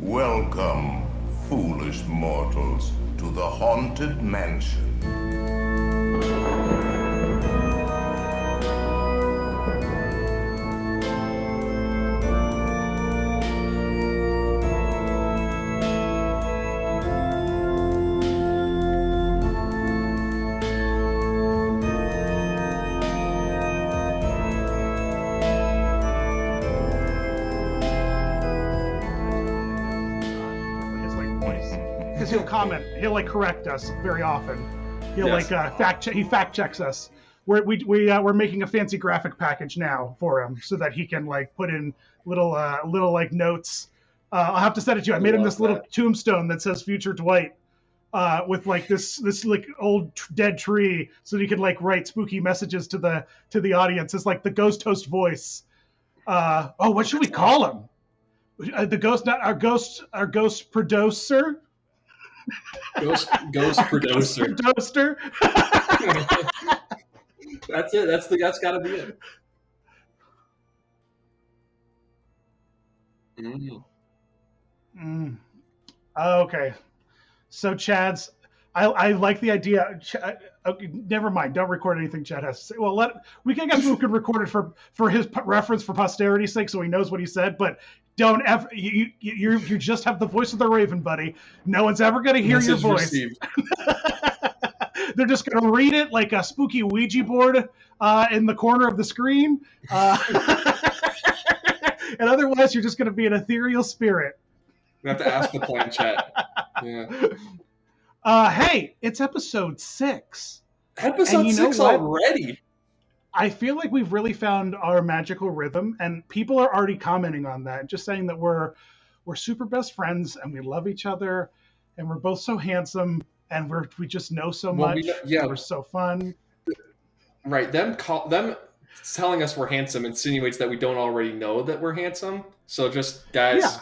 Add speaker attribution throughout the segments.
Speaker 1: Welcome, foolish mortals, to the Haunted Mansion.
Speaker 2: He'll comment. He'll like correct us very often. He'll like he fact checks us. We're making a fancy graphic package now for him so that he can like put in little like notes. I'll have to send it to you. I made him this little tombstone that says "Future Dwight" with like this like old dead tree, so that he can like write spooky messages to the audience. It's like the ghost host voice. What should we call him? The ghost, not our ghost producer.
Speaker 3: Ghost producer. That's it. That's got to be it.
Speaker 2: Okay. So Chad's, I like the idea. Okay, never mind. Don't record anything Chad has to say. Well, we can record it for his reference for posterity's sake, so he knows what he said. But don't ever. You just have the voice of the Raven, buddy. No one's ever going to hear your voice. They're just going to read it like a spooky Ouija board in the corner of the screen. And otherwise, you're just going to be an ethereal spirit.
Speaker 3: We have to ask the planchette. Yeah.
Speaker 2: Hey, it's episode 6.
Speaker 3: Episode 6 already.
Speaker 2: I feel like we've really found our magical rhythm, and people are already commenting on that, just saying that we're super best friends and we love each other, and we're both so handsome, and we just know so much. We're so fun.
Speaker 3: Right. Them telling us we're handsome insinuates that we don't already know that we're handsome. So just guys,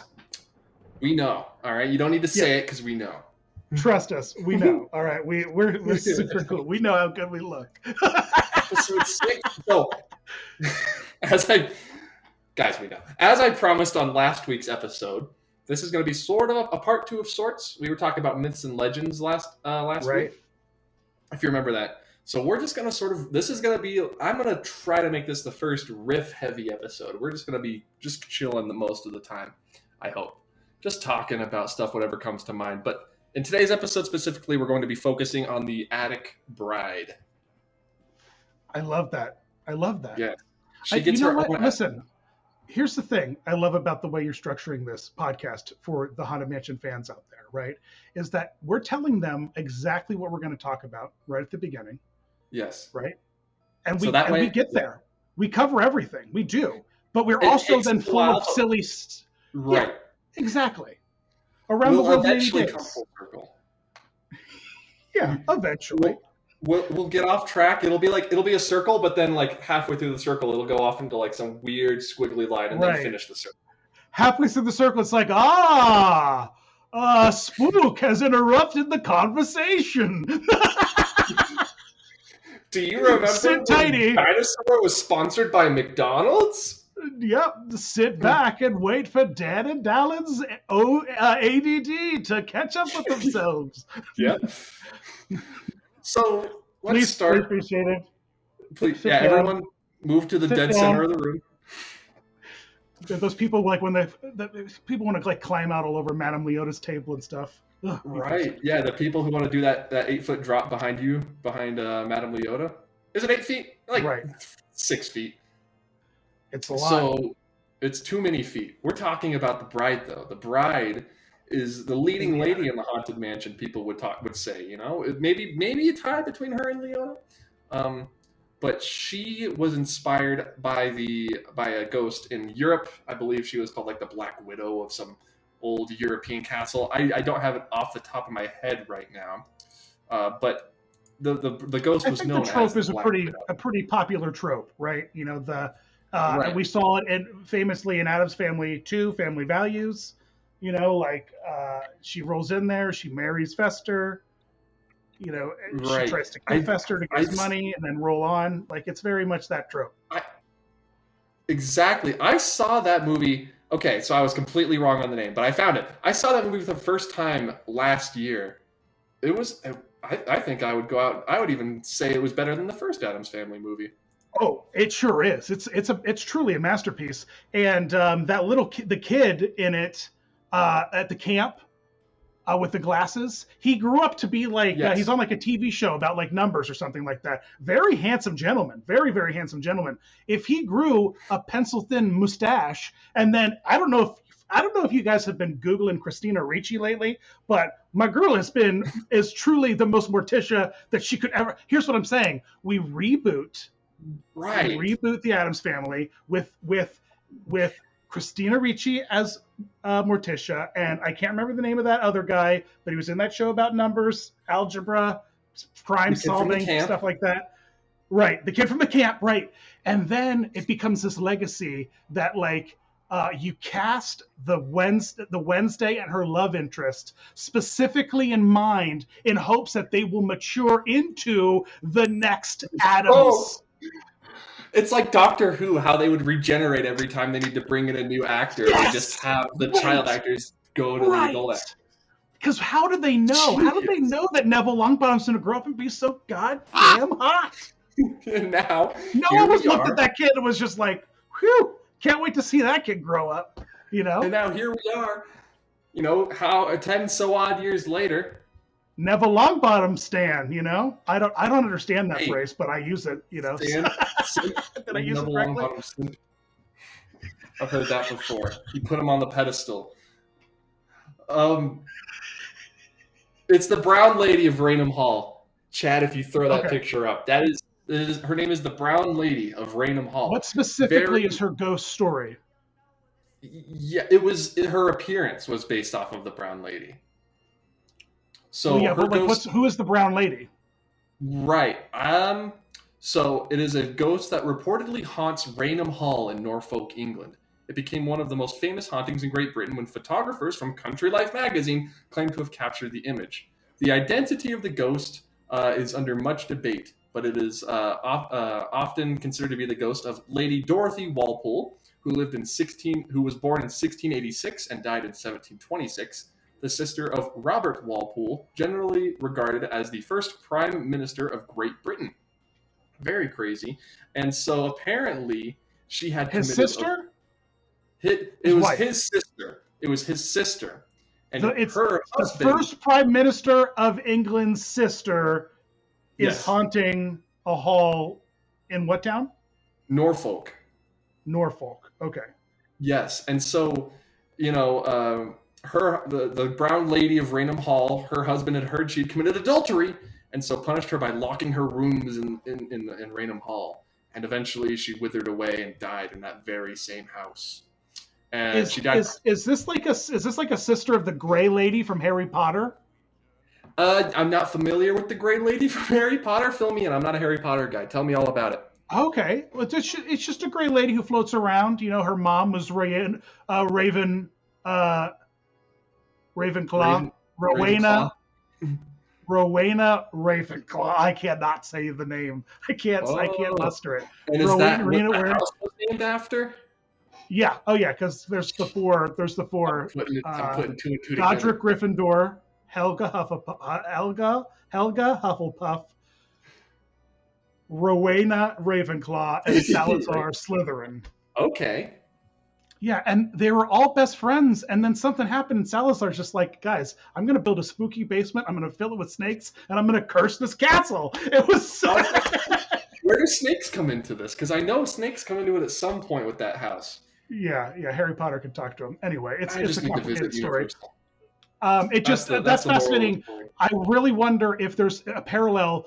Speaker 3: we know. All right. You don't need to say it because we know.
Speaker 2: Trust us. We know. All right. We're super cool. We know how good we look.
Speaker 3: Episode 6. So, we know. As I promised on last week's episode, this is going to be sort of a part 2 of sorts. We were talking about myths and legends last week, if you remember that. So we're just going to I'm going to try to make this the first riff-heavy episode. We're just going to be just chilling the most of the time, I hope. Just talking about stuff, whatever comes to mind. But in today's episode specifically, we're going to be focusing on the attic bride.
Speaker 2: I love that.
Speaker 3: Yeah. She gets her own.
Speaker 2: Listen, here's the thing I love about the way you're structuring this podcast for the Haunted Mansion fans out there, right? Is that we're telling them exactly what we're going to talk about right at the beginning.
Speaker 3: Yes.
Speaker 2: Right? And we get there. We cover everything. We do. But we're also then full of silly...
Speaker 3: Right.
Speaker 2: Yeah, exactly. Around the world in 80 days.
Speaker 3: Come full circle.
Speaker 2: Yeah, eventually.
Speaker 3: We'll get off track. It'll be a circle, but then like halfway through the circle, it'll go off into like some weird squiggly line and then finish the circle.
Speaker 2: Halfway through the circle, it's like, spook has interrupted the conversation.
Speaker 3: Do you remember when Dinosaur was sponsored by McDonald's?
Speaker 2: Yep. Sit back and wait for Dan and Dallin's ADD to catch up with themselves.
Speaker 3: Yep. So let's start.
Speaker 2: Please appreciate it.
Speaker 3: Please, everyone move to the dead center of the room.
Speaker 2: Those people like when people want to like climb out all over Madame Leota's table and stuff. Ugh,
Speaker 3: right. Yeah, the people who want to do that 8-foot drop behind Madame Leota. Is it 8 feet? Like 6 feet.
Speaker 2: It's a lot.
Speaker 3: So it's too many feet. We're talking about the bride, though. The bride is the leading lady in the Haunted Mansion. People would say, maybe a tie between her and Leota. But she was inspired by a ghost in Europe. I believe she was called like the Black Widow of some old European castle. I don't have it off the top of my head right now. But the ghost was known as the trope is
Speaker 2: a pretty popular trope, right? And we saw it famously in Addams Family 2, Family Values. She rolls in there, she marries Fester. She tries to kill Fester to get his money and then roll on. Like, it's very much that trope.
Speaker 3: Exactly. I saw that movie Okay, so I was completely wrong on the name, but I found it. I saw that movie for the first time last year. It was, I think I would go out. I would even say it was better than the first Addams Family movie.
Speaker 2: Oh, it sure is. It's truly a masterpiece. And that the kid in it at the camp with the glasses, he grew up to be like he's on like a TV show about like numbers or something like that. Very handsome gentleman, very very handsome gentleman. If he grew a pencil thin mustache, and then I don't know if you guys have been Googling Christina Ricci lately, but my girl is truly the most Morticia that she could ever. Here's what I'm saying: we reboot the Addams Family with Christina Ricci as Morticia, and I can't remember the name of that other guy, but he was in that show about numbers, algebra, crime solving, stuff like that. Right, the kid from the camp, right. And then it becomes this legacy that like you cast the Wednesday and her love interest specifically in mind in hopes that they will mature into the next Addams.
Speaker 3: Oh. It's like Doctor Who, how they would regenerate every time they need to bring in a new actor. Yes! They just have the child actors go to the adult actor.
Speaker 2: Because how did they know? How did they know that Neville Longbottom's going to grow up and be so goddamn hot?
Speaker 3: And now,
Speaker 2: no one was looked at that kid and was just like, whew, can't wait to see that kid grow up. You know?
Speaker 3: And now here we are, you know, 10 so odd years later.
Speaker 2: Neville Longbottom stan, you know? I don't understand that phrase, but I use it, you know. Did I use it correctly?
Speaker 3: I've heard that before. You put him on the pedestal. It's the brown lady of Raynham Hall. Chad, if you throw that picture up. That is her name is the Brown Lady of Raynham Hall.
Speaker 2: What specifically is her ghost story?
Speaker 3: Yeah, her appearance was based off of the Brown Lady. So
Speaker 2: who is the Brown Lady?
Speaker 3: Right. So it is a ghost that reportedly haunts Raynham Hall in Norfolk, England. It became one of the most famous hauntings in Great Britain when photographers from Country Life magazine claimed to have captured the image. The identity of the ghost is under much debate, but it is often considered to be the ghost of Lady Dorothy Walpole, who was born in 1686 and died in 1726. The sister of Robert Walpole, generally regarded as the first Prime Minister of Great Britain. Very crazy. And so apparently she had
Speaker 2: his sister?
Speaker 3: It was his sister. It was his sister. And
Speaker 2: so it's her husband, the first Prime Minister of England's sister is haunting a hall in what town?
Speaker 3: Norfolk.
Speaker 2: Okay.
Speaker 3: Yes. And so, you know, the Brown Lady of Raynham Hall, her husband had heard she'd committed adultery, and so punished her by locking her rooms in Raynham Hall. And eventually she withered away and died in that very same house. And she died.
Speaker 2: Is this like a sister of the Grey Lady from Harry Potter?
Speaker 3: I'm not familiar with the Grey Lady from Harry Potter. Fill me in. I'm not a Harry Potter guy. Tell me all about it.
Speaker 2: Okay. Well, it's just a Grey Lady who floats around. You know, her mom was Ravenclaw. Rowena Ravenclaw. I cannot say the name. I can't muster it.
Speaker 3: And is that what the house was named after?
Speaker 2: Yeah. Oh yeah, because there's the four. I'm putting two and two Godric together. Gryffindor, Helga Hufflepuff, Rowena Ravenclaw, and Salazar Slytherin.
Speaker 3: Okay.
Speaker 2: Yeah, and they were all best friends, and then something happened, and Salazar's just like, guys, I'm going to build a spooky basement, I'm going to fill it with snakes, and I'm going to curse this castle. It was so...
Speaker 3: Where do snakes come into this? Because I know snakes come into it at some point with that house.
Speaker 2: Yeah, Harry Potter could talk to him. Anyway, it's a complicated story. That's fascinating. I really wonder if there's a parallel.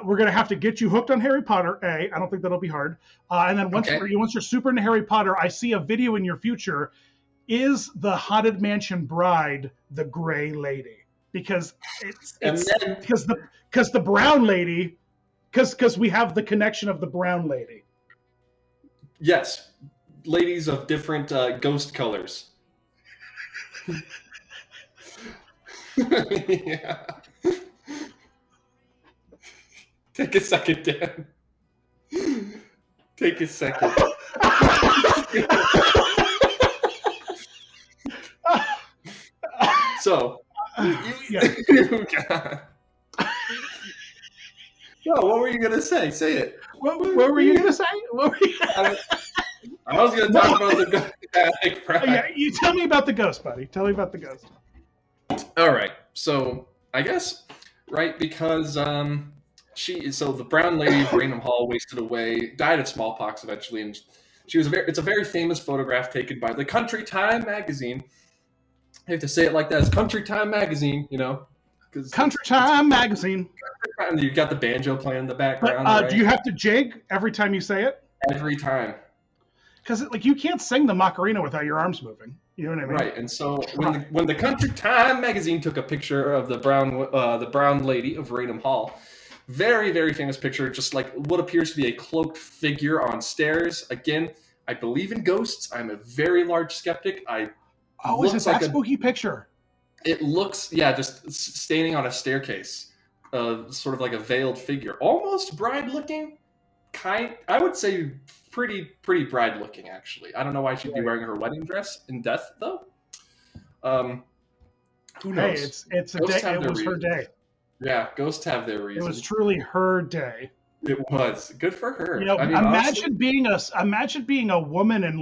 Speaker 2: We're going to have to get you hooked on Harry Potter, I don't think that'll be hard. And then once you're super into Harry Potter, I see a video in your future. Is the Haunted Mansion bride the Grey Lady? Because because the Brown Lady, because we have the connection of the Brown Lady.
Speaker 3: Yes, ladies of different ghost colors. Yeah. Take a second, Dan. Take a second. So,
Speaker 2: Yeah.
Speaker 3: No, what were you gonna say? Say it.
Speaker 2: What were you gonna say? What were you...
Speaker 3: I was gonna talk about the attic pride.
Speaker 2: Yeah, you tell me about the ghost, buddy. Tell me about the ghost.
Speaker 3: All right. So I guess because the brown lady of Raynham Hall wasted away, died of smallpox eventually, and she was it's a very famous photograph taken by the Country Time magazine. I have to say it like that. It's Country Time magazine,
Speaker 2: Country Time magazine.
Speaker 3: You got the banjo playing in the background.
Speaker 2: But, do you have to jig every time you say it?
Speaker 3: Every time.
Speaker 2: Because you can't sing the Macarena without your arms moving. You know what I mean?
Speaker 3: Right. And so when the Country Time magazine took a picture of the brown lady of Raynham Hall, very, very famous picture, just like what appears to be a cloaked figure on stairs. Again, I believe in ghosts. I'm a very large skeptic.
Speaker 2: Is it that spooky picture?
Speaker 3: It looks, just standing on a staircase, sort of like a veiled figure, almost bride-looking. I would say pretty bride-looking, actually. I don't know why she'd be wearing her wedding dress in death, though. Who knows?
Speaker 2: Hey, it's a day. It was her day.
Speaker 3: Yeah, ghosts have their reasons.
Speaker 2: It was truly her day.
Speaker 3: It was good for her.
Speaker 2: Imagine being a woman in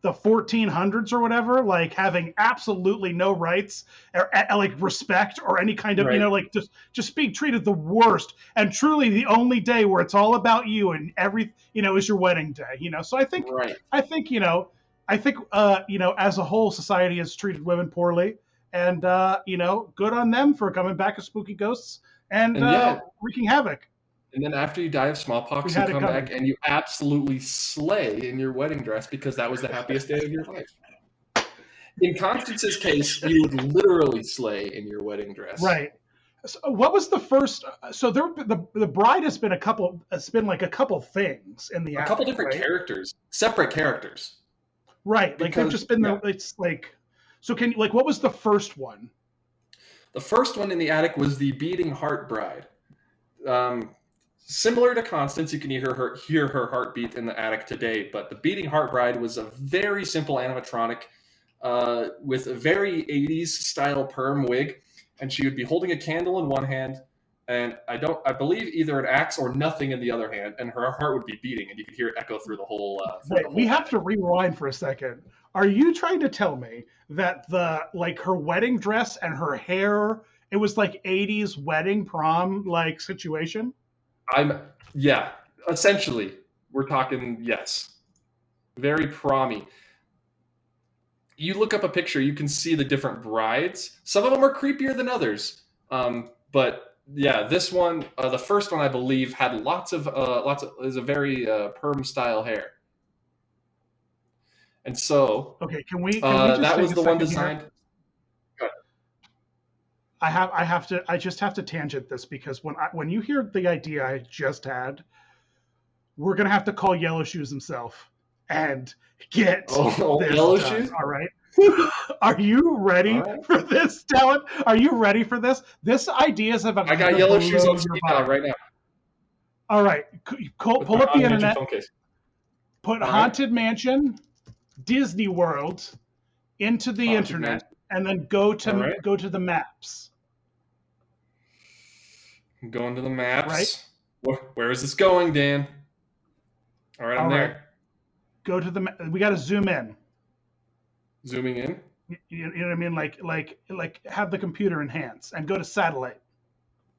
Speaker 2: the 1400s or whatever, having absolutely no rights or respect or any kind of,
Speaker 3: right.
Speaker 2: just being treated the worst, and truly the only day where it's all about you and is your wedding day, So I think,
Speaker 3: right.
Speaker 2: As a whole, society has treated women poorly, and, good on them for coming back as spooky ghosts and wreaking havoc.
Speaker 3: And then after you die of smallpox, you come back and you absolutely slay in your wedding dress because that was the happiest day of your life. In Constance's case, you would literally slay in your wedding dress.
Speaker 2: Right. So what was the first? So the bride has been a couple things in the
Speaker 3: a couple different characters, separate characters.
Speaker 2: Right. They've just been it's like. So what was the first one?
Speaker 3: The first one in the attic was the beating heart bride. Similar to Constance, you can hear her heartbeat in the attic today, but the beating heart bride was a very simple animatronic with a very 80s style perm wig, and she would be holding a candle in one hand, and I believe either an axe or nothing in the other hand, and her heart would be beating, and you could hear it echo through the whole.
Speaker 2: We have to rewind for a second. Are you trying to tell me that her wedding dress and her hair, it was 80s wedding prom situation?
Speaker 3: Essentially, we're talking, yes. Very prommy. You look up a picture, you can see the different brides. Some of them are creepier than others. But yeah, this one, the first one, I believe, had lots of is a very perm style hair. And so,
Speaker 2: okay, can we just
Speaker 3: that was the one designed.
Speaker 2: I just have to tangent this because when you hear the idea I just had, we're gonna have to call Yellow Shoes himself and get this
Speaker 3: Yellow
Speaker 2: done,
Speaker 3: Shoes.
Speaker 2: All right. Are you ready for this, Talon? Are you ready for this? This idea is about.
Speaker 3: I got Yellow Shoes on speed dial right now.
Speaker 2: All right, pull up the internet. Put Haunted Mansion, Disney World into the internet, and then go to the maps.
Speaker 3: I'm going to the maps. Right. Where is this going, Dan? All right, I'm there.
Speaker 2: Go to we got to zoom in.
Speaker 3: Zooming in.
Speaker 2: You know what I mean? Like have the computer enhance and go to satellite.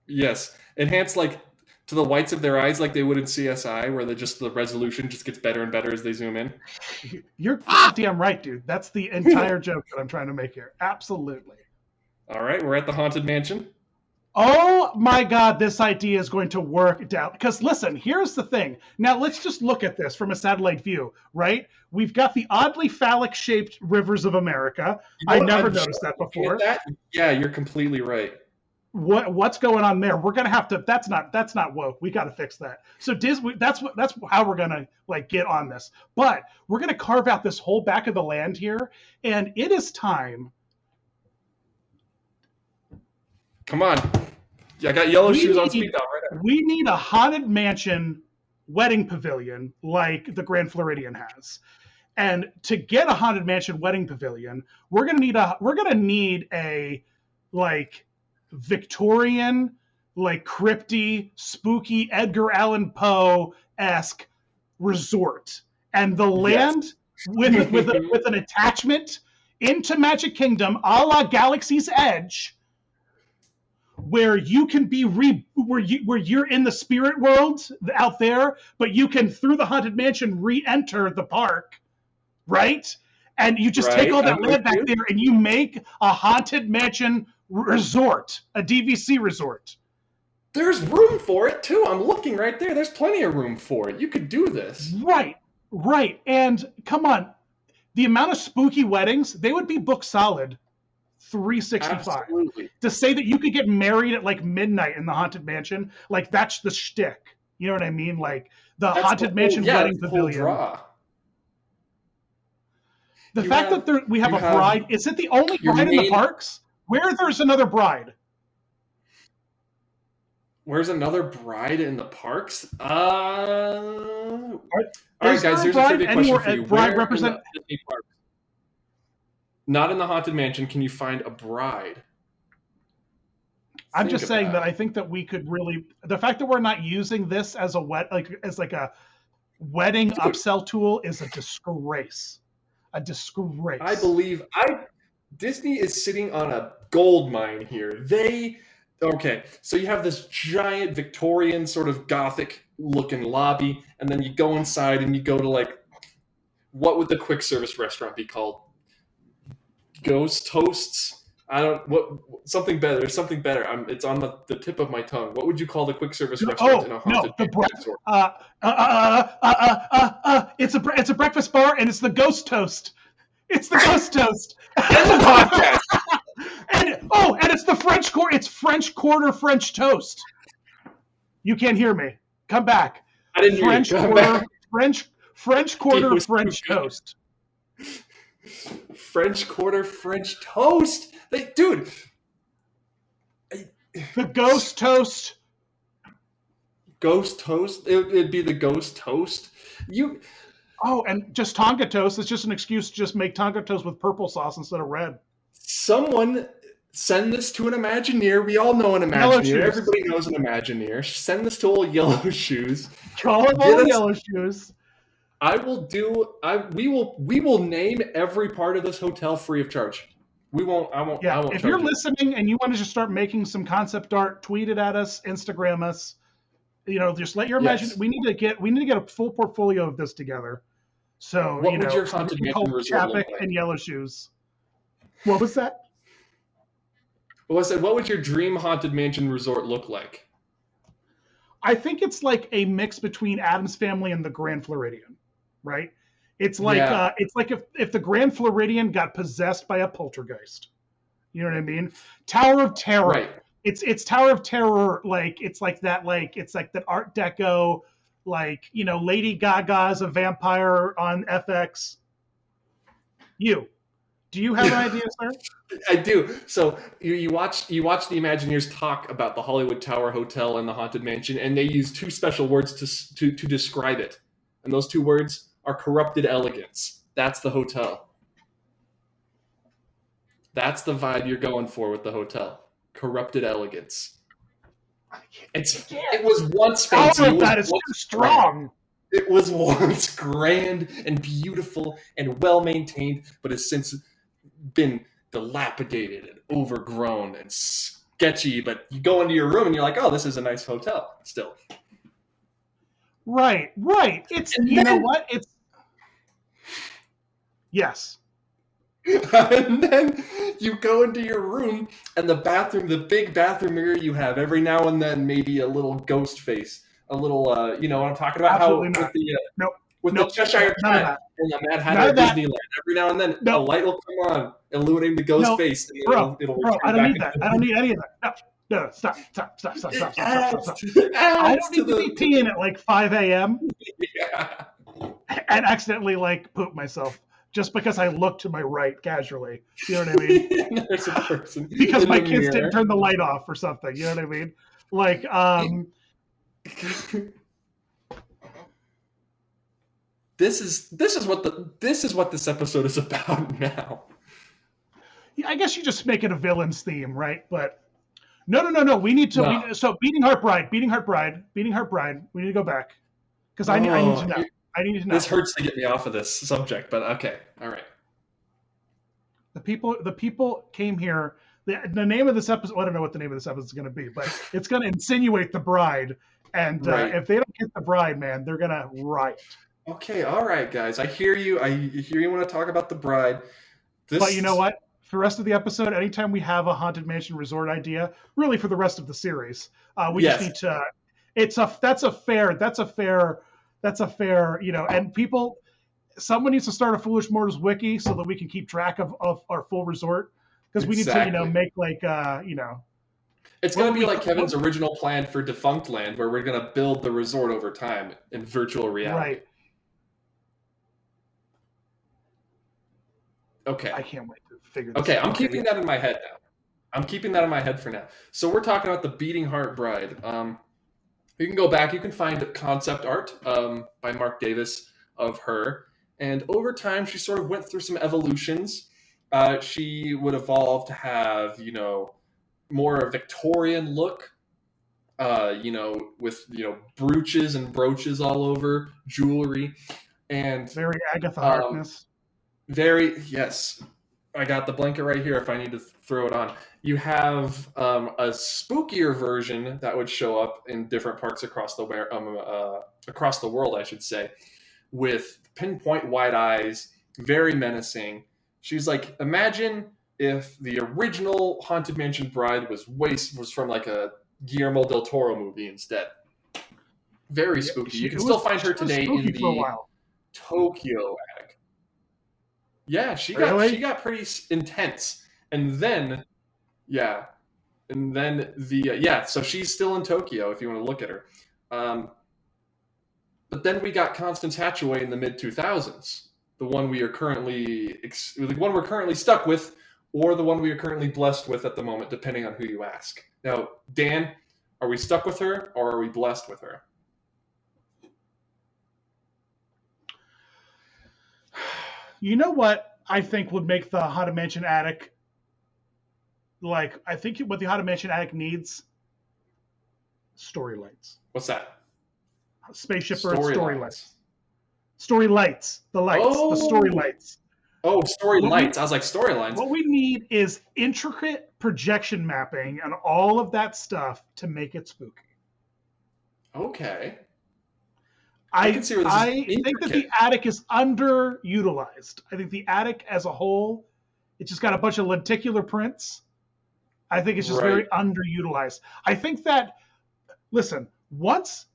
Speaker 3: Yes, enhance to the whites of their eyes, like they would in CSI, where the resolution just gets better and better as they zoom in.
Speaker 2: You're goddamn right, dude. That's the entire joke that I'm trying to make here. Absolutely.
Speaker 3: All right, we're at the Haunted Mansion.
Speaker 2: Oh my God, this idea is going to work down. Because listen, here's the thing. Now let's just look at this from a satellite view, right? We've got the oddly phallic-shaped rivers of America. I never noticed that before.
Speaker 3: Yeah, you're completely right.
Speaker 2: What's going on there? We're gonna have to. That's not woke. We got to fix that. So Disney. That's how we're gonna get on this. But we're gonna carve out this whole back of the land here, and it is time.
Speaker 3: Come on. I got Yellow Shoes on speed dial right now.
Speaker 2: We need a Haunted Mansion wedding pavilion like the Grand Floridian has. And to get a Haunted Mansion wedding pavilion, we're gonna need a like Victorian, like crypty, spooky Edgar Allan Poe-esque resort, and the land with an attachment into Magic Kingdom, a la Galaxy's Edge, where you can be where you're in the spirit world out there, but you can through the Haunted Mansion re-enter the park, right? And you just take all that land back there, and you make a Haunted Mansion resort, a DVC resort.
Speaker 3: There's room for it too. I'm looking right there. There's plenty of room for it. You could do this.
Speaker 2: Right. And come on, the amount of spooky weddings, they would be booked solid 365.
Speaker 3: Absolutely.
Speaker 2: To say that you could get married at like midnight in the Haunted Mansion, like that's the shtick. You know what I mean? Like that's Haunted Mansion wedding pavilion. The fact that we have a bride, is it the only bride in the parks? Where there's another bride?
Speaker 3: Where's another bride in the parks? All right, guys, here's a trivia question for you. Where represent... in the Disney parks? Not in the Haunted Mansion can you find a bride.
Speaker 2: I'm just saying that I think that we could really... The fact that we're not using this as a a wedding upsell tool is a disgrace. A disgrace.
Speaker 3: I believe Disney is sitting on a gold mine here. Okay, so you have this giant Victorian sort of Gothic looking lobby, and then you go inside and you go to like, what would the quick service restaurant be called? Ghost Toasts? Something better. It's on the tip of my tongue. What would you call the quick service restaurant in a haunted resort?
Speaker 2: It's a breakfast bar, and it's the Ghost Toast. It's the Ghost Toast.
Speaker 3: It's a podcast.
Speaker 2: and it's the French Quarter. It's French Quarter French Toast. You can't hear me. Come back.
Speaker 3: I didn't hear you.
Speaker 2: French Quarter French Toast.
Speaker 3: French Quarter French Toast. Dude.
Speaker 2: The Ghost Toast.
Speaker 3: Ghost Toast? It'd be the Ghost Toast.
Speaker 2: Oh, and just Tonga toast. It's just an excuse to just make Tonga toast with purple sauce instead of red.
Speaker 3: Someone send this to an Imagineer. We all know an Imagineer. Everybody knows an Imagineer. Send this to old Yellow Shoes.
Speaker 2: Call him old Yellow Shoes.
Speaker 3: We will name every part of this hotel free of charge. I won't.
Speaker 2: If you're listening and you want to just start making some concept art, tweet it at us, Instagram us. Just let your imagination. We need to get a full portfolio of this together. So
Speaker 3: what would your Haunted Mansion resort look like?
Speaker 2: And Yellow Shoes. What was that?
Speaker 3: Well, I said, what would your dream Haunted Mansion resort look like?
Speaker 2: I think it's like a mix between Addams Family and the Grand Floridian, right? It's like if the Grand Floridian got possessed by a poltergeist. You know what I mean? Tower of Terror.
Speaker 3: Right.
Speaker 2: It's Tower of Terror, it's like that Art Deco, Lady Gaga's a vampire on FX. Do you have an idea, sir?
Speaker 3: I do. So you watch the Imagineers talk about the Hollywood Tower Hotel and the Haunted Mansion, and they use two special words to describe it. And those two words are corrupted elegance. That's the hotel. That's the vibe you're going for with the hotel. Corrupted elegance. It was once fancy.
Speaker 2: That is too strong.
Speaker 3: It was once grand and beautiful and well maintained, but has since been dilapidated and overgrown and sketchy. But you go into your room and you're like, "Oh, this is a nice hotel." Still,
Speaker 2: right. It's know what? It's yes.
Speaker 3: And then you go into your room, and the big bathroom mirror you have, every now and then maybe a little ghost face, a little, you know what I'm talking about?
Speaker 2: Absolutely
Speaker 3: How
Speaker 2: not.
Speaker 3: with the Cheshire Cat and the Mad Hatter Disneyland, every now and then a light will come on, illuminating the ghost face. And
Speaker 2: bro, I don't need that. I don't need any of that. No, stop. I don't need to be peeing at like 5 a.m.
Speaker 3: Yeah.
Speaker 2: and accidentally poop myself. Just because I look to my right casually. You know what I mean?
Speaker 3: There's a person
Speaker 2: because my kids didn't turn the light off or something. You know what I mean?
Speaker 3: this is what this episode is about now.
Speaker 2: Yeah, I guess you just make it a villain's theme, right? But no. We need to. So Beating Heart Bride. We need to go back because I need to know. I need to know.
Speaker 3: This hurts to get me off of this subject, but okay, all right.
Speaker 2: The people came here. The name of this episode. Well, I don't know what the name of this episode is going to be, but it's going to insinuate the bride. And
Speaker 3: Right.
Speaker 2: If they don't get the bride, man, they're going to riot.
Speaker 3: Okay, all right, guys. I hear you. I hear you want to talk about the bride.
Speaker 2: But you know what? For the rest of the episode, anytime we have a Haunted Mansion resort idea, really for the rest of the series, we just need to. That's a fair. And people. Someone needs to start a Foolish Mortals wiki so that we can keep track of our full resort because we need to, make like.
Speaker 3: It's going to be like Kevin's original plan for Defunct Land, where we're going to build the resort over time in virtual reality.
Speaker 2: Right.
Speaker 3: Okay.
Speaker 2: I can't wait to figure this out.
Speaker 3: Okay, I'm keeping that in my head now. I'm keeping that in my head for now. So we're talking about the Beating Heart Bride. You can go back. You can find concept art by Mark Davis of her. And over time, she sort of went through some evolutions. She would evolve to have, more a Victorian look, with, brooches and brooches all over, jewelry. And
Speaker 2: very Agatha Harkness.
Speaker 3: Yes. I got the blanket right here if I need to throw it on. You have a spookier version that would show up in different parts across the world, I should say, with pinpoint white eyes, very menacing. She's like, imagine if the original Haunted Mansion bride was from like a Guillermo del Toro movie instead. Very spooky. You can still find her today in the Tokyo attic. Yeah, she got pretty intense. And then, so she's still in Tokyo if you want to look at her. But then we got Constance Hatchaway in the mid-2000s, the one we're currently stuck with, or the one we are currently blessed with at the moment, depending on who you ask. Now, Dan, are we stuck with her, or are we blessed with her?
Speaker 2: You know what I think would make the Haunted Mansion attic, I think what the Haunted Mansion attic needs? Story lights.
Speaker 3: What's that?
Speaker 2: Spaceship Earth story lights. Story lights. The lights. Oh. The story lights.
Speaker 3: Oh, story lights. I was like, storylines.
Speaker 2: What we need is intricate projection mapping and all of that stuff to make it spooky.
Speaker 3: Okay.
Speaker 2: I think that the attic is underutilized. I think the attic as a whole, it's just got a bunch of lenticular prints. I think it's just very underutilized. I think that, listen, once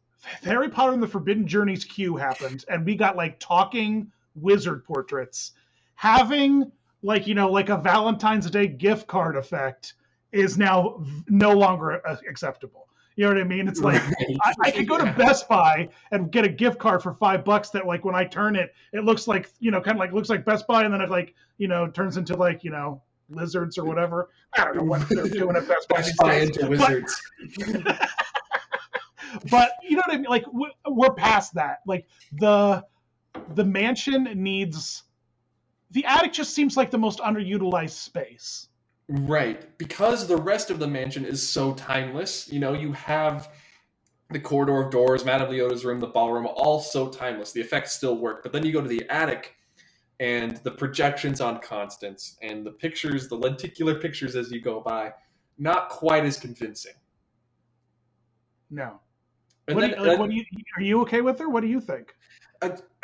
Speaker 2: Harry Potter and the Forbidden Journey's queue happened and we got talking wizard portraits, having a Valentine's Day gift card effect is now no longer acceptable. You know what I mean? It's like I could go to Best Buy and get a gift card for $5 that when I turn it, it looks like looks like Best Buy, and then it turns into lizards or whatever. I don't know what they're doing at Best Buy.
Speaker 3: Best Buy into wizards.
Speaker 2: But you know what I mean? We're past that. The mansion needs, the attic just seems like the most underutilized space.
Speaker 3: Right, because the rest of the mansion is so timeless. You have the corridor of doors, Madame Leota's room, the ballroom, all so timeless. The effects still work. But then you go to the attic, and the projections on Constance, and the pictures, the lenticular pictures as you go by, not quite as convincing.
Speaker 2: No. And are you okay with her? What do you think?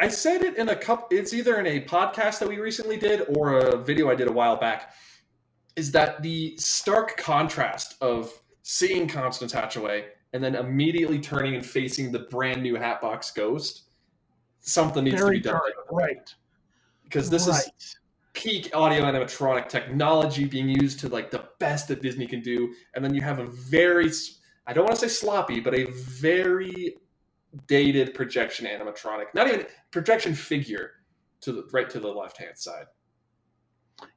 Speaker 3: I said it in it's either in a podcast that we recently did or a video I did a while back, is that the stark contrast of seeing Constance Hatchaway and then immediately turning and facing the brand new Hatbox Ghost, something needs to be done.
Speaker 2: Right.
Speaker 3: Because this is peak audio animatronic technology being used to the best that Disney can do. And then you have a very, I don't want to say sloppy, but a very dated projection animatronic, not even projection figure to the left-hand side.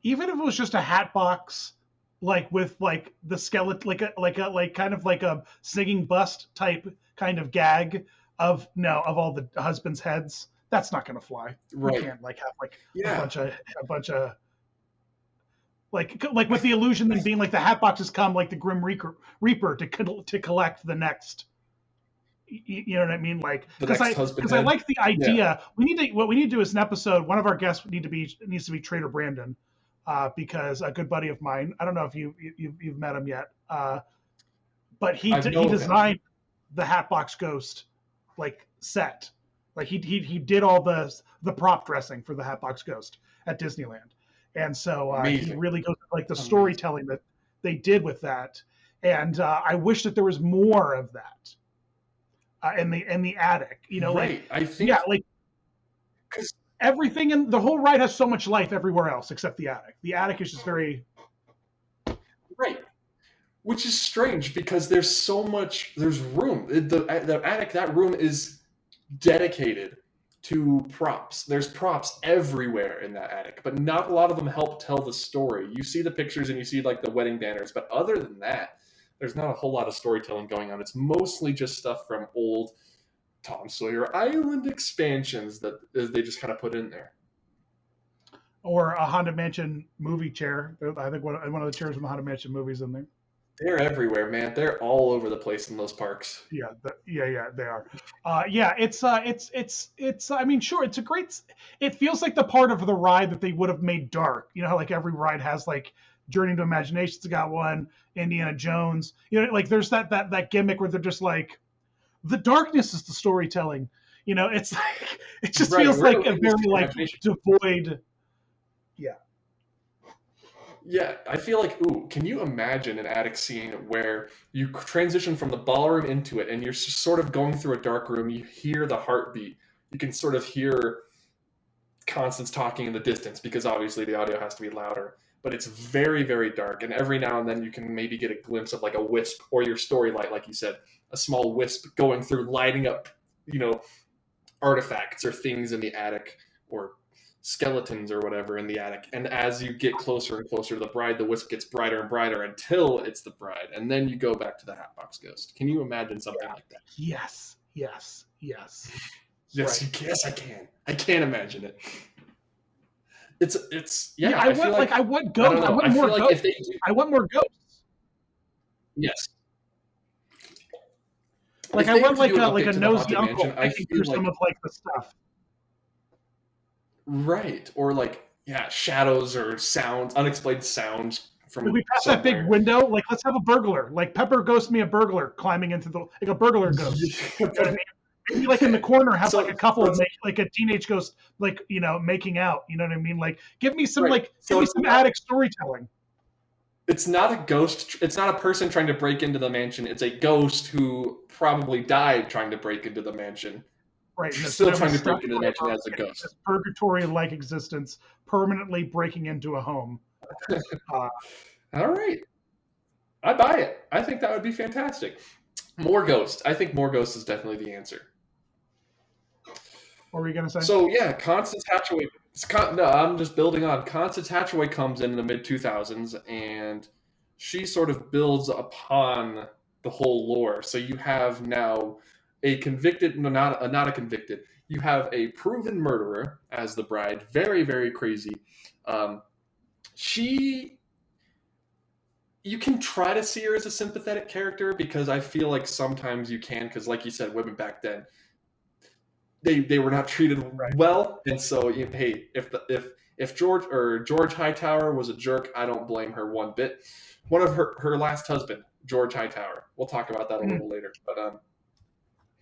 Speaker 2: Even if it was just a hat box, with the skeleton, kind of like a singing bust type kind of gag of all the husbands' heads, that's not going to fly.
Speaker 3: Right.
Speaker 2: We can't like have like
Speaker 3: Yeah.
Speaker 2: a bunch of like with the illusion then being like the hat boxes come like the Grim Reaper to collect the next. You know what I mean? Like because I like the idea. Yeah. What we need to do is an episode. One of our guests needs to be Trader Brandon, because a good buddy of mine. I don't know if you've met him yet, but he designed the Hatbox Ghost like set. Like he did all the prop dressing for the Hatbox Ghost at Disneyland, and so he really goes like the storytelling that they did with that. And I wish that there was more of that. In the attic, you know,
Speaker 3: right.
Speaker 2: like
Speaker 3: I think
Speaker 2: because everything in the whole ride has so much life everywhere else except the attic. The attic is just very
Speaker 3: right, which is strange because there's room. The attic, that room is dedicated to props. There's props everywhere in that attic, but not a lot of them help tell the story. You see the pictures and you see like the wedding banners, but other than that, there's not a whole lot of storytelling going on. It's mostly just stuff from old Tom Sawyer Island expansions that they just kind of put in there.
Speaker 2: Or a Haunted Mansion movie chair. I think one of the chairs from the Haunted Mansion movies in there.
Speaker 3: They're everywhere, man. They're all over the place in those parks.
Speaker 2: Yeah, they are. It's. I mean, sure, it's a great. It feels like the part of the ride that they would have made dark. You know how like every ride has like Journey to Imagination's got one, Indiana Jones. You know, like there's that gimmick where they're just like, the darkness is the storytelling. You know, it's like it just feels like a very like devoid. Yeah.
Speaker 3: Yeah, I feel like, can you imagine an attic scene where you transition from the ballroom into it and you're sort of going through a dark room, you hear the heartbeat, you can sort of hear Constance talking in the distance because obviously the audio has to be louder, but it's very, very dark, and every now and then you can maybe get a glimpse of like a wisp or your story light, like you said, a small wisp going through, lighting up, you know, artifacts or things in the attic or skeletons or whatever in the attic. And as you get closer and closer to the bride, the wisp gets brighter and brighter until it's the bride, and then you go back to the Hatbox Ghost. Can you imagine something like that?
Speaker 2: Yes.
Speaker 3: Yes, I can. I can't imagine it. It's yeah.
Speaker 2: I want ghosts. I want more ghosts. I want more ghosts.
Speaker 3: Yes.
Speaker 2: Like I want like a nosy uncle picking through some of like the stuff.
Speaker 3: Right, or like shadows or sounds, unexplained sounds from.
Speaker 2: We pass that big window. Like let's have a burglar. Like Pepper ghost me a burglar climbing into like a burglar ghost. You know what I mean? Maybe like in the corner have like a couple of like a teenage ghost like making out. You know what I mean? Like give me some give me some attic storytelling.
Speaker 3: It's not a ghost. It's not a person trying to break into the mansion. It's a ghost who probably died trying to break into the mansion.
Speaker 2: Right,
Speaker 3: still trying to break into the mansion as a ghost.
Speaker 2: This purgatory-like existence, permanently breaking into a home.
Speaker 3: All right, I buy it. I think that would be fantastic. More ghosts. I think more ghosts is definitely the answer.
Speaker 2: What were you gonna say?
Speaker 3: So yeah, Constance Hatchaway. No, I'm just building on. Constance Hatchaway comes in the mid-2000s, and she sort of builds upon the whole lore. So you have now a convicted, not a convicted. You have a proven murderer as the bride. Very, very crazy. You can try to see her as a sympathetic character because I feel like sometimes you can, because like you said, women back then, they were not treated well, and so hey, if George Hightower was a jerk, I don't blame her one bit. One of her last husband, George Hightower. We'll talk about that a little later, but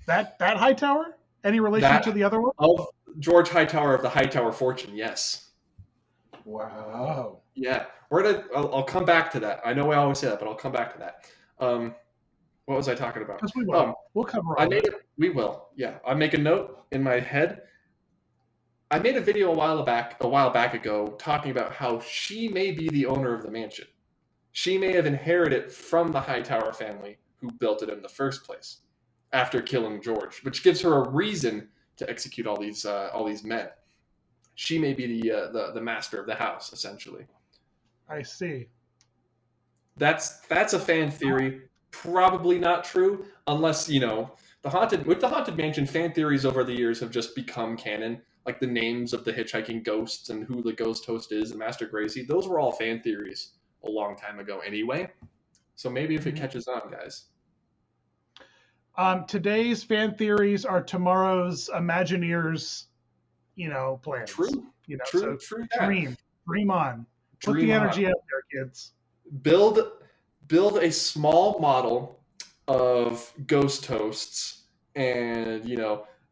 Speaker 2: that Hightower? Any relation to the other one?
Speaker 3: Of George Hightower of the Hightower fortune, yes.
Speaker 2: Wow.
Speaker 3: Yeah, I'll come back to that. I know I always say that, but I'll come back to that. What was I talking about?
Speaker 2: Because we will. We'll cover all that.
Speaker 3: We will. Yeah, I make a note in my head. I made a video a while back ago talking about how she may be the owner of the mansion. She may have inherited from the Hightower family who built it in the first place after killing George, which gives her a reason to execute all these men. She may be the master of the house, essentially.
Speaker 2: I see.
Speaker 3: That's a fan theory. Probably not true, unless the Haunted Mansion, fan theories over the years have just become canon. Like the names of the hitchhiking ghosts and who the ghost host is and Master Gracie, those were all fan theories a long time ago anyway. So maybe if it catches on, guys.
Speaker 2: Today's fan theories are tomorrow's Imagineers, plans.
Speaker 3: True.
Speaker 2: So dream on. Put the energy out there, kids.
Speaker 3: Build a small model of ghost hosts, and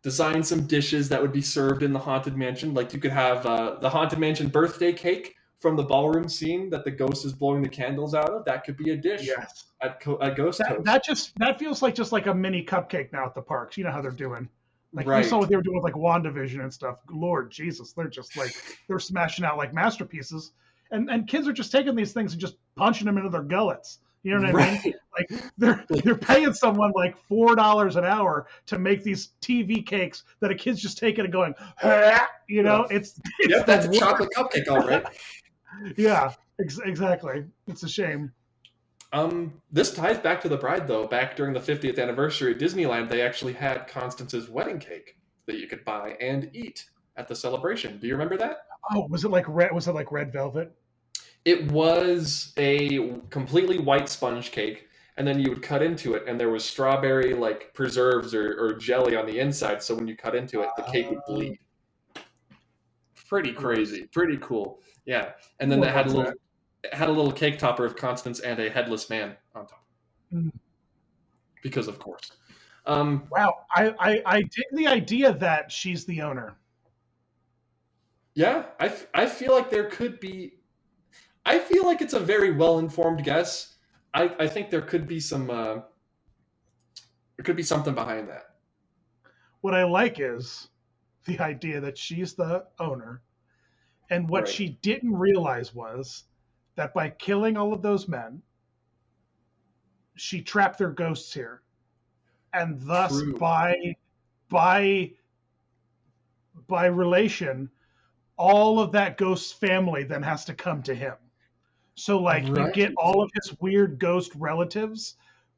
Speaker 3: design some dishes that would be served in the Haunted Mansion. Like you could have the Haunted Mansion birthday cake from the ballroom scene that the ghost is blowing the candles out of. That could be a dish.
Speaker 2: Yes.
Speaker 3: At Ghost Host.
Speaker 2: That feels like just like a mini cupcake now at the parks. You know how they're doing. Like
Speaker 3: right.
Speaker 2: You saw what they were doing with like WandaVision and stuff. Lord Jesus, they're just like they're smashing out like masterpieces. And kids are just taking these things and just punching them into their gullets. You know what I mean? Like they're paying someone like $4 an hour to make these TV cakes that a kid's just taking and going, it's
Speaker 3: that's a chocolate cupcake, all right.
Speaker 2: Yeah, exactly. It's a shame.
Speaker 3: This ties back to the bride, though. Back during the 50th anniversary at Disneyland, they actually had Constance's wedding cake that you could buy and eat at the celebration. Do you remember that?
Speaker 2: Oh, was it like red? Was it like red velvet?
Speaker 3: It was a completely white sponge cake, and then you would cut into it, and there was strawberry like preserves or jelly on the inside. So when you cut into it, the cake would bleed. Pretty crazy, pretty cool. Yeah, and then they had a little cake topper of Constance and a headless man on top. Because of course.
Speaker 2: Wow, I dig the idea that she's the owner.
Speaker 3: Yeah, I feel like there could be. I feel like it's a very well-informed guess. I think there could be some. There could be something behind that.
Speaker 2: What I like is the idea that she's the owner, and what she didn't realize was that by killing all of those men, she trapped their ghosts here, and thus by relation, all of that ghost's family then has to come to him. So like you get all of his weird ghost relatives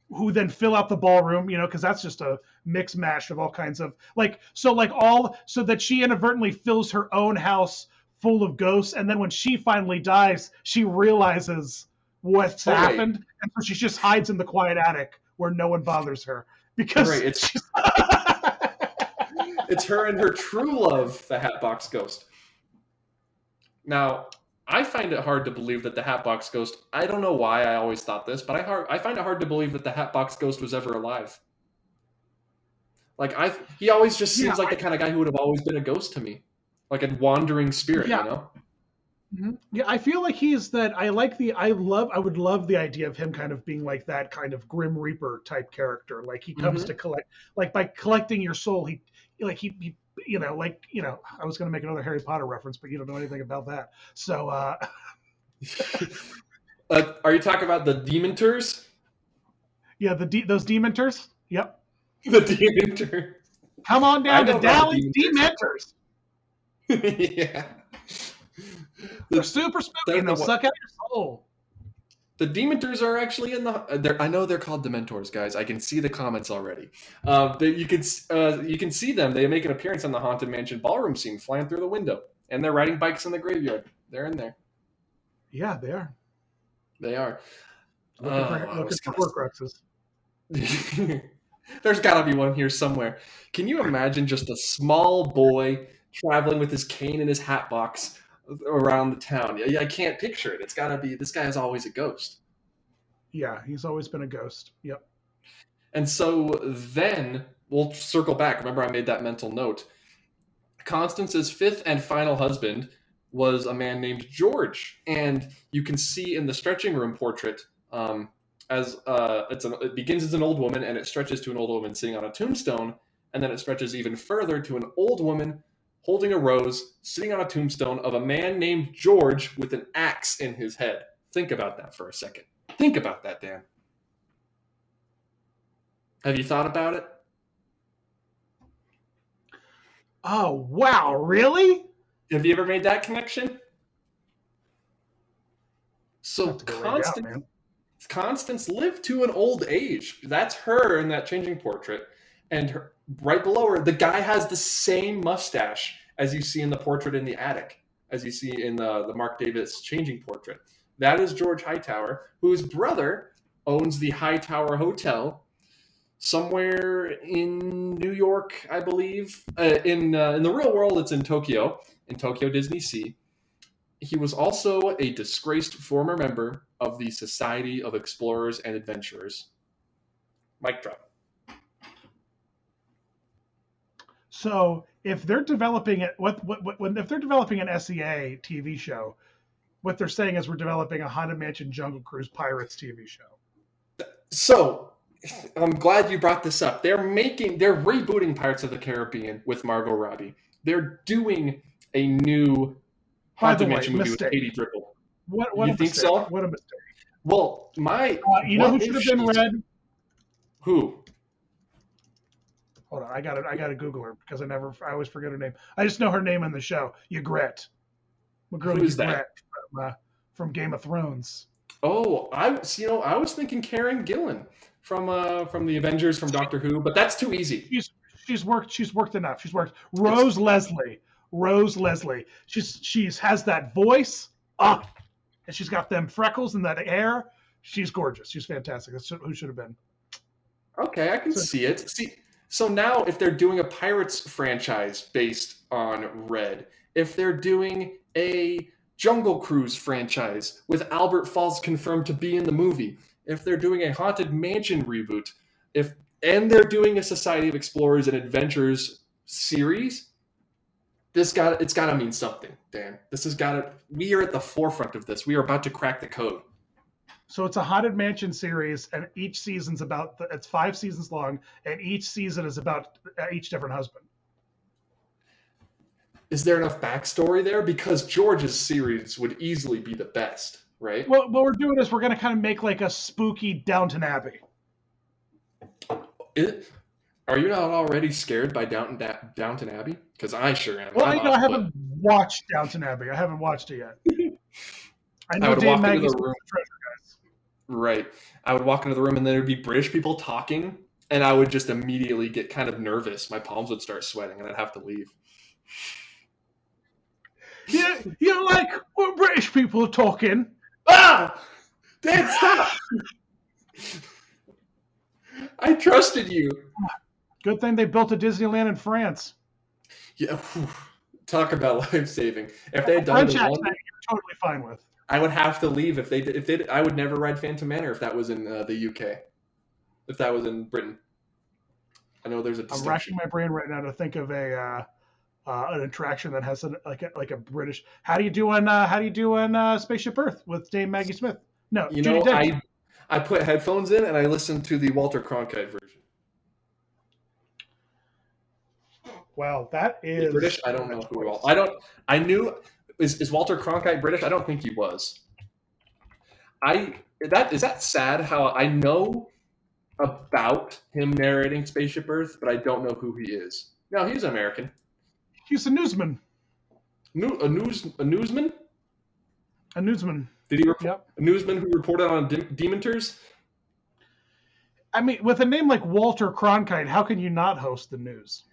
Speaker 2: who then fill out the ballroom, because that's just a mix mash of all kinds of so that she inadvertently fills her own house full of ghosts, and then when she finally dies, she realizes what's happened, and so she just hides in the quiet attic where no one bothers her because
Speaker 3: it's her and her true love, the Hatbox Ghost. Now, I find it hard to believe that the Hatbox Ghost, I don't know why I always thought this, but I find it hard to believe that the Hatbox Ghost was ever alive. Like he always just seems like the kind of guy who would have always been a ghost to me. Like a wandering spirit,
Speaker 2: Mm-hmm. Yeah, I feel like he's that. I would love the idea of him kind of being like that kind of Grim Reaper type character. Like he comes to collect, like by collecting your soul, he I was going to make another Harry Potter reference, but you don't know anything about that. So,
Speaker 3: are you talking about the Dementors?
Speaker 2: Yeah, those Dementors. Yep.
Speaker 3: The Dementors.
Speaker 2: Come on down to Dallas Dementors.
Speaker 3: Yeah.
Speaker 2: They're super spooky and they'll suck out your soul.
Speaker 3: The Dementors are actually in the. I know they're called Dementors, guys. I can see the comments already. You can see them. They make an appearance on the Haunted Mansion ballroom scene, flying through the window, and they're riding bikes in the graveyard. They're in there.
Speaker 2: Yeah, they are.
Speaker 3: They are.
Speaker 2: Looking for Horcruxes.
Speaker 3: There's got to be one here somewhere. Can you imagine just a small boy traveling with his cane and his hat box around the town? Yeah, I can't picture it. It's got to be, this guy is always a ghost.
Speaker 2: Yeah, he's always been a ghost. Yep.
Speaker 3: And so then we'll circle back. Remember, I made that mental note. Constance's fifth and final husband was a man named George. And you can see in the stretching room portrait, it begins as an old woman and it stretches to an old woman sitting on a tombstone. And then it stretches even further to an old woman holding a rose, sitting on a tombstone of a man named George with an axe in his head. Think about that for a second. Think about that, Dan. Have you thought about it?
Speaker 2: Oh, wow. Really?
Speaker 3: Have you ever made that connection? So Constance lived to an old age. That's her in that changing portrait. and right below her, the guy has the same mustache as you see in the portrait in the attic, as you see in the Mark Davis changing portrait. That is George Hightower, whose brother owns the Hightower Hotel somewhere in New York, I believe. In the real world, it's in Tokyo Disney Sea. He was also a disgraced former member of the Society of Explorers and Adventurers. Mic drop.
Speaker 2: So if they're developing it, if they're developing an SEA TV show, what they're saying is we're developing a Haunted Mansion Jungle Cruise Pirates TV show.
Speaker 3: So I'm glad you brought this up. They're rebooting Pirates of the Caribbean with Margot Robbie. They're doing a new Haunted Mansion movie with Katie Drippel.
Speaker 2: What
Speaker 3: you think
Speaker 2: mistake.
Speaker 3: so?
Speaker 2: What a mistake.
Speaker 3: Well,
Speaker 2: you know who should have been Red?
Speaker 3: Who?
Speaker 2: Hold on, I got to Google her because I always forget her name. I just know her name in the show. Ygritte.
Speaker 3: Who's that?
Speaker 2: From Game of Thrones.
Speaker 3: Oh, I was thinking Karen Gillan from the Avengers from Doctor Who, but that's too easy.
Speaker 2: She's worked enough. She's worked. Rose Leslie. She's has that voice. And she's got them freckles and that hair. She's gorgeous. She's fantastic. That's who should have been.
Speaker 3: Okay, I can see it. So now if they're doing a Pirates franchise based on Red, if they're doing a Jungle Cruise franchise with Albert Falls confirmed to be in the movie, if they're doing a Haunted Mansion reboot, and they're doing a Society of Explorers and Adventurers series, it's got to mean something, Dan. We are at the forefront of this. We are about to crack the code.
Speaker 2: So it's a Haunted Mansion series, and each season's it's 5 seasons long, and each season is about each different husband. Is
Speaker 3: there enough backstory there? Because George's series would easily be the best, right?
Speaker 2: Well, what we're doing is we're going to kind of make like a spooky Downton Abbey.
Speaker 3: Are you not already scared by Downton Abbey? Because I sure am.
Speaker 2: Well, I haven't watched Downton Abbey. I haven't watched it yet. I know Dave Maggie's the treasure, guys.
Speaker 3: Right. I would walk into the room and there'd be British people talking, and I would just immediately get kind of nervous. My palms would start sweating, and I'd have to leave.
Speaker 2: Yeah, you're like, what British people are talking?
Speaker 3: Ah! Dad, stop! I trusted you.
Speaker 2: Good thing they built a Disneyland in France.
Speaker 3: Yeah, talk about life-saving. If they had done it in London,
Speaker 2: you're totally fine with.
Speaker 3: I would have to leave if they. I would never ride Phantom Manor if that was in the UK. If that was in Britain, I know there's a distinction.
Speaker 2: I'm racking my brain right now to think of an attraction that has like a British. How do you do on Spaceship Earth with Dame Maggie Smith? No, Judi Dench.
Speaker 3: I put headphones in and I listened to the Walter Cronkite version.
Speaker 2: Well, that is
Speaker 3: British. I don't know who all. I knew. Is Walter Cronkite British? I don't think he was. Is that sad? How I know about him narrating Spaceship Earth, but I don't know who he is. No, he's American.
Speaker 2: He's a newsman.
Speaker 3: A newsman?
Speaker 2: A newsman.
Speaker 3: Did he report? Yep. A newsman who reported on Dementors?
Speaker 2: I mean, with a name like Walter Cronkite, how can you not host the news?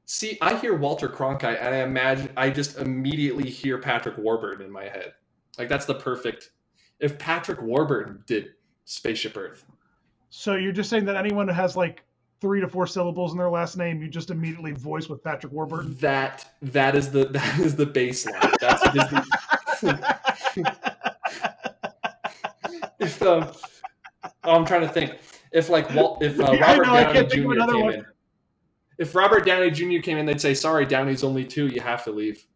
Speaker 3: See, I hear Walter Cronkite, and I just immediately hear Patrick Warburton in my head. Like, that's the perfect... If Patrick Warburton did Spaceship Earth. So
Speaker 2: you're just saying that anyone who has, 3 to 4 syllables in their last name, you just immediately voice with Patrick Warburton?
Speaker 3: That is the baseline. That's if I'm trying to think. If Robert Downey Jr. came in. If Robert Downey Jr. came in, they'd say, "Sorry, Downey's only 2. You have to leave."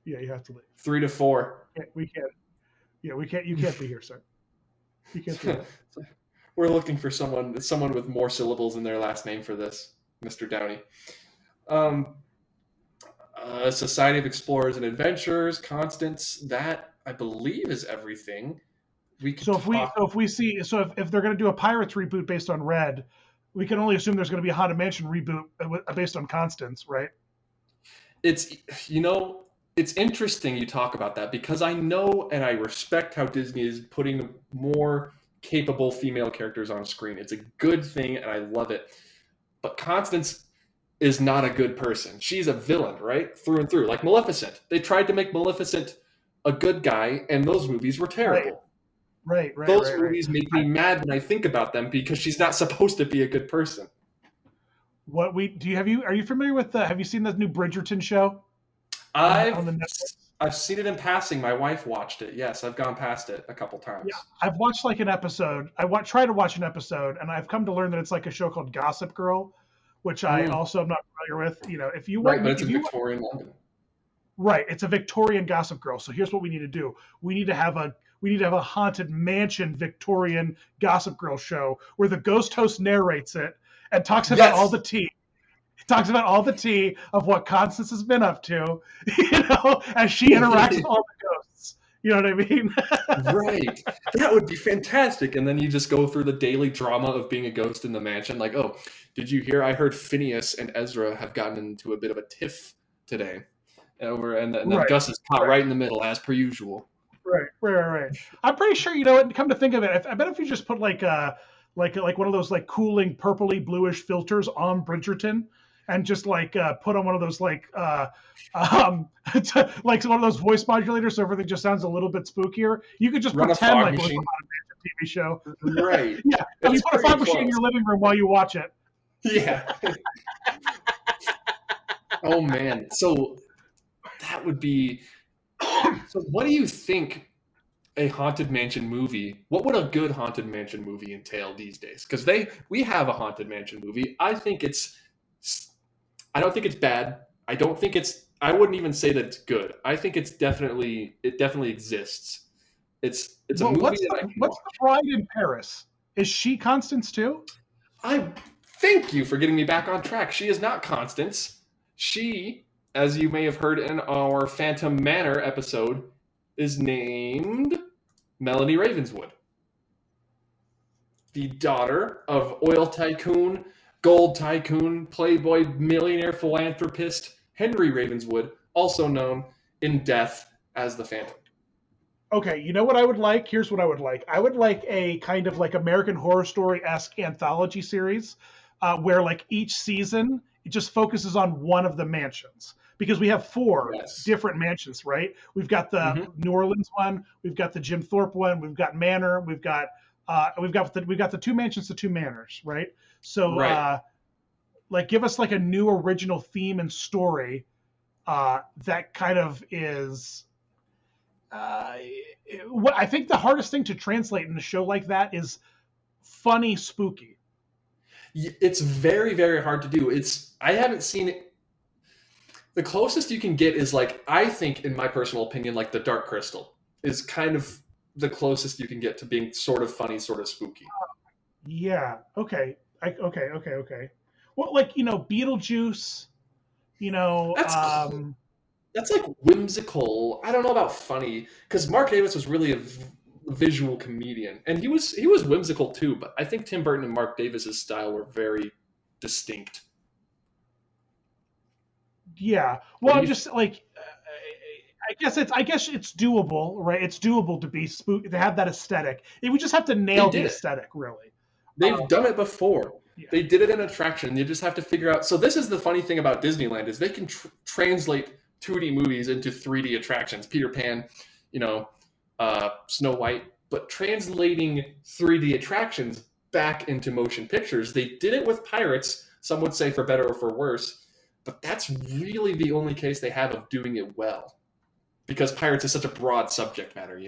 Speaker 2: Yeah, you have to leave.
Speaker 3: 3 to 4.
Speaker 2: We can't. Yeah, we can't. You can't be here, sir. You can't do that.
Speaker 3: We're looking for someone with more syllables in their last name for this, Mr. Downey. Society of Explorers and Adventurers, Constance. That I believe is everything. If they're going to do a Pirates reboot based on Red, we can only assume there's going to be a Haunted Mansion reboot based on Constance, right? It's interesting you talk about that because I know and I respect how Disney is putting more capable female characters on screen. It's a good thing and I love it. but Constance is not a good person. She's a villain, right? Through and through. Like Maleficent. They tried to make Maleficent a good guy, and those movies were terrible.
Speaker 2: Right.
Speaker 3: Those movies make me mad when I think about them because she's not supposed to be a good person.
Speaker 2: Are you familiar with have you seen the new Bridgerton show?
Speaker 3: I've seen it in passing. My wife watched it. Yes, I've gone past it a couple times.
Speaker 2: Yeah, I've watched like an episode. Tried to watch an episode, and I've come to learn that it's like a show called Gossip Girl, which I also am not familiar with. You know, if you want,
Speaker 3: right, but it's in Victorian London.
Speaker 2: Right, it's a Victorian Gossip Girl. So here's what we need to do: we need to have a haunted mansion Victorian Gossip Girl show where the ghost host narrates it and talks about all the tea. Talks about all the tea of what Constance has been up to, as she interacts with all the ghosts. You know what I mean?
Speaker 3: Right. That would be fantastic. And then you just go through the daily drama of being a ghost in the mansion. Like, oh, did you hear? I heard Phineas and Ezra have gotten into a bit of a tiff today. And then Gus is caught right in the middle, as per usual.
Speaker 2: Right. I'm pretty sure, you know what, come to think of it, I bet if you just put like one of those like cooling purpley bluish filters on Bridgerton, and just like put on one of those like one of those voice modulators so everything just sounds a little bit spookier. You could just pretend like it was a TV show.
Speaker 3: Right.
Speaker 2: Yeah. And you put a fog machine in your living room while you watch it.
Speaker 3: Yeah. Oh man. So that would be. So what do you think a Haunted Mansion movie? What would a good Haunted Mansion movie entail these days? Because we have a Haunted Mansion movie. I don't think it's bad. I wouldn't even say that it's good. I think it definitely exists. It's a movie
Speaker 2: what's the bride in Paris? Is she Constance too?
Speaker 3: I thank you for getting me back on track. She is not Constance. She, as you may have heard in our Phantom Manor episode, is named Melanie Ravenswood. The daughter of oil tycoon, gold tycoon, playboy, millionaire philanthropist Henry Ravenswood, also known in death as the Phantom.
Speaker 2: Okay, you know what I would like? Here's what I would like. I would like a kind of like American Horror Story-esque anthology series where like each season it just focuses on one of the mansions. Because we have four different mansions, right? We've got the New Orleans one, we've got the Jim Thorpe one, we've got Manor, we've got the two mansions, the two manors, right? So like give us like a new original theme and story that kind of is what I think the hardest thing to translate in a show like that is funny, spooky.
Speaker 3: It's very, very hard to do. I haven't seen it. The closest you can get is like, I think in my personal opinion, like The Dark Crystal is kind of the closest you can get to being sort of funny, sort of spooky.
Speaker 2: Yeah. Okay. Okay. Well, like, Beetlejuice,
Speaker 3: that's like whimsical. I don't know about funny because Mark Davis was really a visual comedian and he was whimsical too, but I think Tim Burton and Mark Davis's style were very distinct.
Speaker 2: Yeah. Well, I'm just like, I guess it's doable, right? It's doable to be spooky, to have that aesthetic. They would just have to nail the aesthetic, really.
Speaker 3: They've done it before. Yeah. They did it in attraction. You just have to figure out. So this is the funny thing about Disneyland is they can translate 2D movies into 3D attractions. Peter Pan, Snow White, but translating 3D attractions back into motion pictures. They did it with Pirates. Some would say for better or for worse. But that's really the only case they have of doing it well. Because Pirates is such a broad subject matter,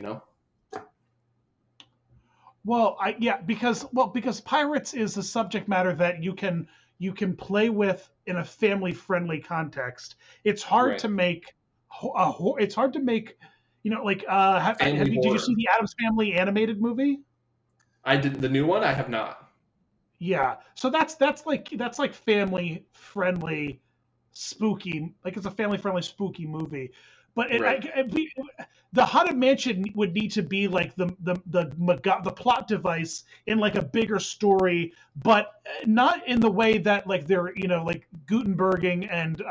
Speaker 2: Well, because Pirates is a subject matter that you can play with in a family-friendly context. It's hard to make did you see the Addams Family animated movie?
Speaker 3: I did. The new one I have not.
Speaker 2: Yeah. So that's like family-friendly spooky, like it's a family-friendly spooky movie, but the Haunted Mansion would need to be like the plot device in like a bigger story, but not in the way that like they're like Gutenberging and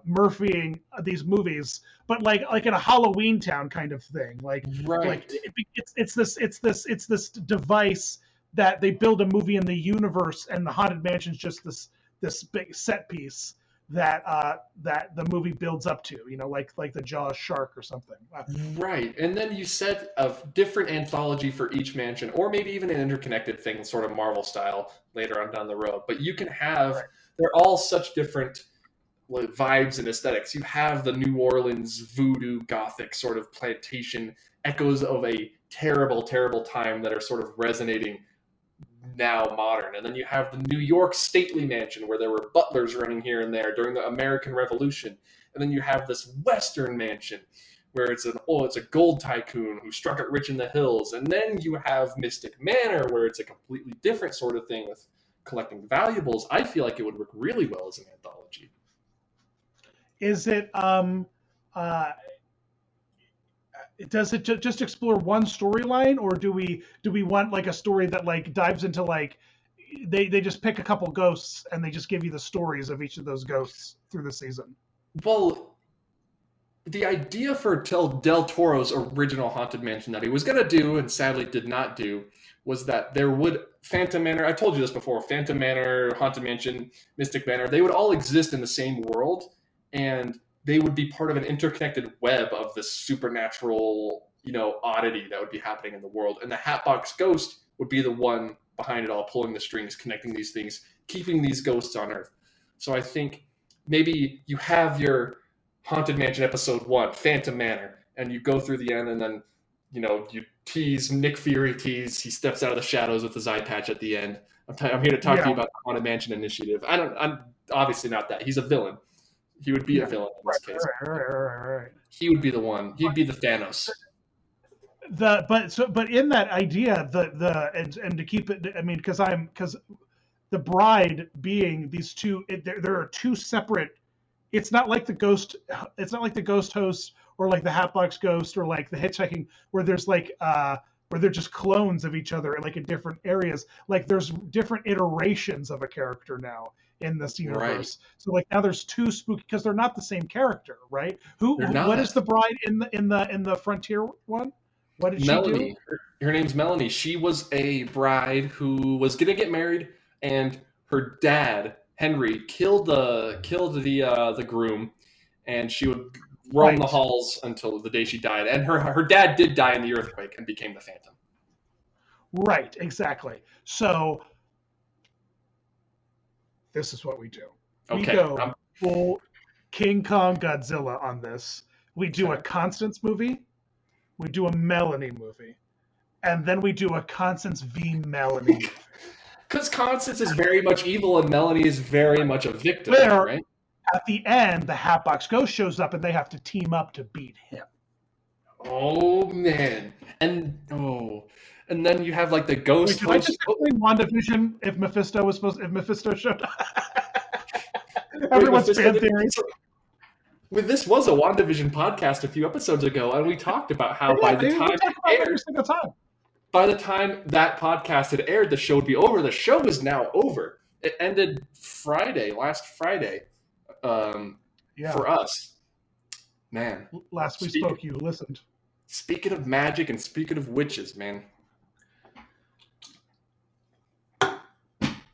Speaker 2: Murphying these movies, but like in a Halloween Town kind of thing, like it's this device that they build a movie in the universe, and the Haunted Mansion's just this big set piece that that the movie builds up to, like the Jaws shark or something.
Speaker 3: Right, and then you set a different anthology for each mansion, or maybe even an interconnected thing, sort of Marvel style later on down the road. But you can have, they're all such different vibes and aesthetics. You have the New Orleans voodoo gothic sort of plantation echoes of a terrible, terrible time that are sort of resonating now modern. And then you have the New York stately mansion where there were butlers running here and there during the American Revolution. And then you have this Western mansion where it's a gold tycoon who struck it rich in the hills. And then you have Mystic Manor where it's a completely different sort of thing with collecting valuables. I feel like it would work really well as an anthology.
Speaker 2: Is it does it just explore one storyline, or do we want like a story that like dives into like they just pick a couple ghosts and they just give you the stories of each of those ghosts through the season?
Speaker 3: Well, the idea for Del Toro's original Haunted Mansion that he was going to do and sadly did not do was that there would Phantom Manor, I told you this before, Phantom Manor, Haunted Mansion, Mystic Manor, they would all exist in the same world, and they would be part of an interconnected web of this supernatural, oddity that would be happening in the world. And the Hatbox Ghost would be the one behind it all, pulling the strings, connecting these things, keeping these ghosts on Earth. So I think maybe you have your Haunted Mansion episode 1, Phantom Manor, and you go through the end, and then, you tease Nick Fury, he steps out of the shadows with his eye patch at the end. I'm here to talk to you about the Haunted Mansion Initiative. I'm obviously not that. He's a villain. He would be a villain in this case.
Speaker 2: Right.
Speaker 3: He would be the one. He'd be the Thanos.
Speaker 2: But in that idea, and to keep it, I mean, because the bride being these two, there are two separate. It's not like the ghost host or like the Hatbox Ghost or like the Hitchhiking, where there's like where they're just clones of each other, like in different areas. Like there's different iterations of a character now in this universe. Right. So like now there's two spooky, because they're not the same character, right? What is the bride in the Frontier one? What did
Speaker 3: Melanie.
Speaker 2: she
Speaker 3: do? Her name's Melanie. She was a bride who was gonna get married, and her dad Henry killed the groom, and she would roam the halls until the day she died. And her dad did die in the earthquake and became the Phantom.
Speaker 2: Right, exactly. So this is what we do.
Speaker 3: Okay.
Speaker 2: We go full King Kong Godzilla on this. We do a Constance movie. We do a Melanie movie. And then we do a Constance v. Melanie movie.
Speaker 3: Because Constance is very much evil and Melanie is very much a victim, right?
Speaker 2: At the end, the Hatbox Ghost shows up and they have to team up to beat him.
Speaker 3: Oh, man. And then you have like the ghost.
Speaker 2: Did I just explain WandaVision if Mephisto showed up? Everyone's fan theories.
Speaker 3: This was a WandaVision podcast a few episodes ago, and we talked about how by the time that podcast had aired, the show would be over. The show is now over. It ended last Friday, for us. Man.
Speaker 2: Last we spoke, you listened.
Speaker 3: Speaking of magic and speaking of witches, man.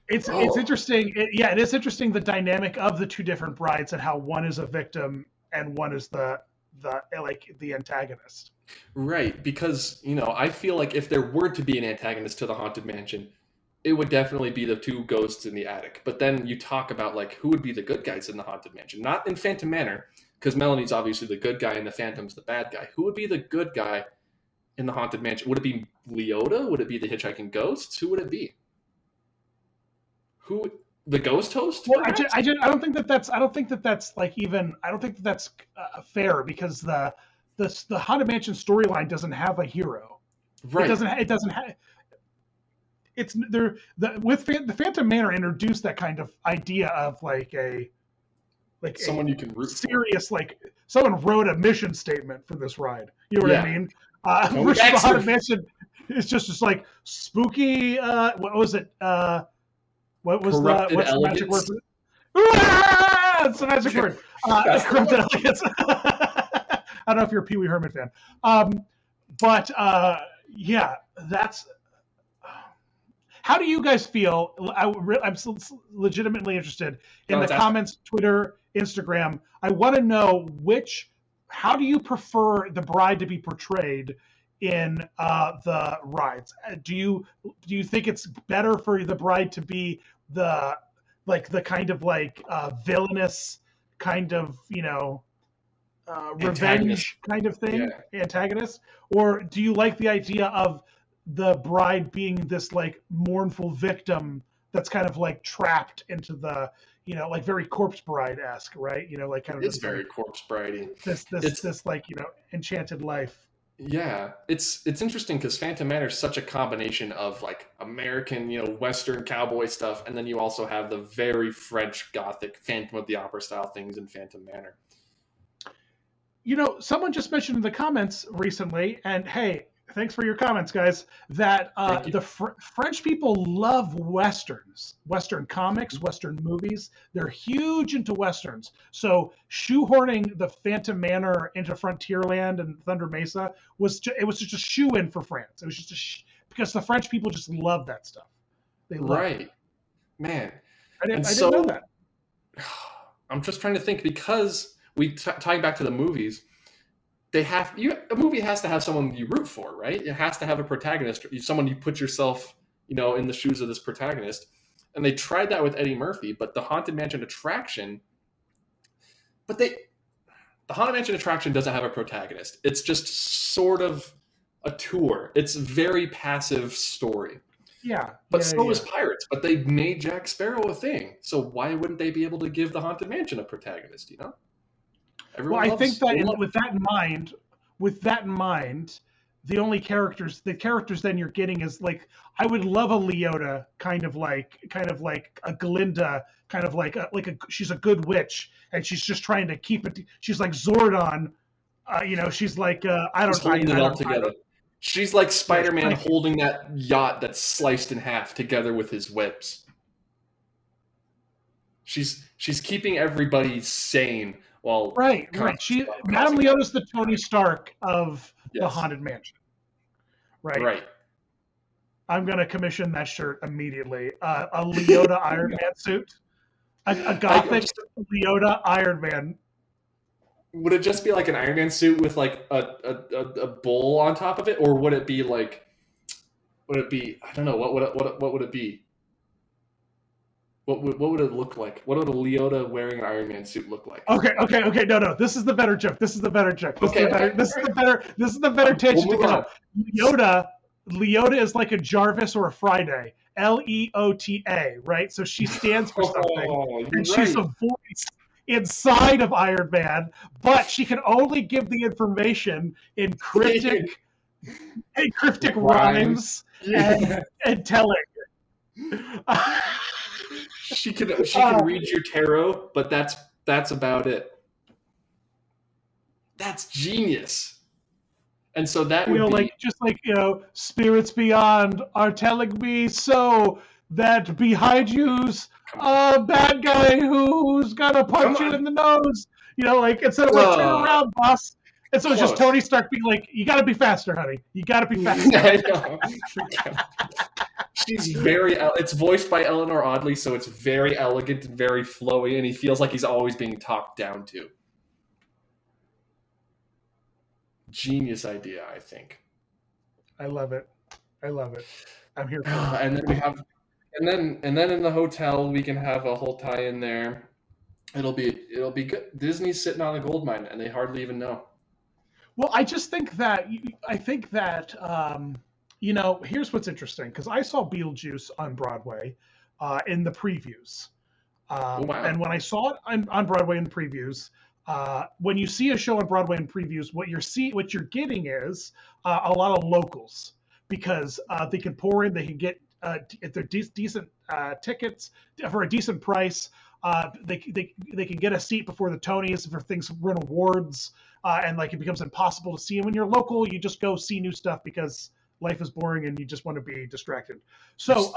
Speaker 2: It's interesting. It is interesting, the dynamic of the two different brides and how one is a victim and one is the antagonist.
Speaker 3: Right, because I feel like if there were to be an antagonist to the Haunted Mansion, it would definitely be the two ghosts in the attic. But then you talk about like who would be the good guys in the Haunted Mansion, not in Phantom Manor, because Melanie's obviously the good guy and the Phantom's the bad guy. Who would be the good guy in the Haunted Mansion? Would it be Leota? Would it be the Hitchhiking Ghosts? Who would it be? Who, the ghost host?
Speaker 2: Well, I don't think that's fair, because the Haunted Mansion storyline doesn't have a hero.
Speaker 3: Right.
Speaker 2: It doesn't have. It's there. The Phantom Manor introduced that kind of idea of
Speaker 3: someone you can root
Speaker 2: serious, like someone wrote a mission statement for this ride. You know what I mean? Which the Haunted Mansion is just like spooky. What was it? What's the magic word? It's the magic word. Corrupted elegance. I don't know if you're a Pee Wee Herman fan, but that's. how do you guys feel? I'm legitimately interested in the comments, Twitter, Instagram. I want to know how do you prefer the bride to be portrayed in the rides? Do you think it's better for the bride to be the kind of villainous kind of revenge kind of thing, antagonist, or do you like the idea of the bride being this mournful victim that's kind of trapped into the very Corpse Bride-esque, right? Kind of
Speaker 3: it's very Corpse Bride-y.
Speaker 2: This enchanted life.
Speaker 3: Yeah, it's interesting because Phantom Manor is such a combination of American, Western cowboy stuff, and then you also have the very French Gothic Phantom of the Opera style things in Phantom Manor.
Speaker 2: Someone just mentioned in the comments recently, and hey, thanks for your comments, guys, that the French people love Westerns, Western comics, Western movies. They're huge into Westerns. So shoehorning the Phantom Manor into Frontierland and Thunder Mesa was just a shoe-in for France. It was just because the French people just love that stuff. They love it.
Speaker 3: Man.
Speaker 2: I didn't know that.
Speaker 3: I'm just trying to think, because tying back to the movies, a movie has to have someone you root for, right? It has to have a protagonist, someone you put yourself, in the shoes of this protagonist. And they tried that with Eddie Murphy, but the Haunted Mansion attraction doesn't have a protagonist. It's just sort of a tour. It's a very passive story.
Speaker 2: Yeah.
Speaker 3: But so is Pirates, but they made Jack Sparrow a thing. So why wouldn't they be able to give the Haunted Mansion a protagonist,
Speaker 2: I think that with that in mind, the characters then you're getting is I would love a Leota kind of like a Glinda, kind of she's a good witch and she's just trying to keep it. She's like Zordon, she's like
Speaker 3: holding it all together. She's like Spider-Man holding that yacht that's sliced in half together with his webs. She's keeping everybody sane. Well,
Speaker 2: right. Madame Leota's the Tony Stark of the Haunted Mansion. Right. I'm going to commission that shirt immediately. A Leota Iron Man suit. A gothic Leota Iron Man.
Speaker 3: Would it just be like an Iron Man suit with a bowl on top of it, or would it be I don't know, what would it be? What would it look like? What would a Leota wearing an Iron Man suit look like?
Speaker 2: Okay. No. This is the better joke. This is the better tangent to go. Leota is like a Jarvis or a Friday. Leota, right? So she stands for something. And she's a voice inside of Iron Man, but she can only give the information in cryptic rhymes and telling.
Speaker 3: She can read your tarot, but that's about it. That's genius. And so that would be
Speaker 2: spirits beyond are telling me so that behind you's a bad guy who's gonna punch you in the nose. Instead of turn around, boss. And so it's just Tony Stark being like, "You got to be faster, honey. You got to be faster."
Speaker 3: I know. She's it's voiced by Eleanor Audley, so it's very elegant and very flowy, and he feels like he's always being talked down to. Genius idea, I think.
Speaker 2: I love it. I'm here for it.
Speaker 3: And then we have, and then in the hotel we can have a whole tie-in there. It'll be good. Disney's sitting on a gold mine, and they hardly even know.
Speaker 2: Well, I think that here's what's interesting, because I saw Beetlejuice on Broadway in the previews.
Speaker 3: Wow.
Speaker 2: And when I saw it on Broadway in the previews, when you see a show on Broadway in previews, what you're getting is a lot of locals, because they can pour in, they can get if they're decent tickets for a decent price. They can get a seat before the Tonys for things win awards, and it becomes impossible to see. And when you're local, you just go see new stuff because life is boring and you just want to be distracted. So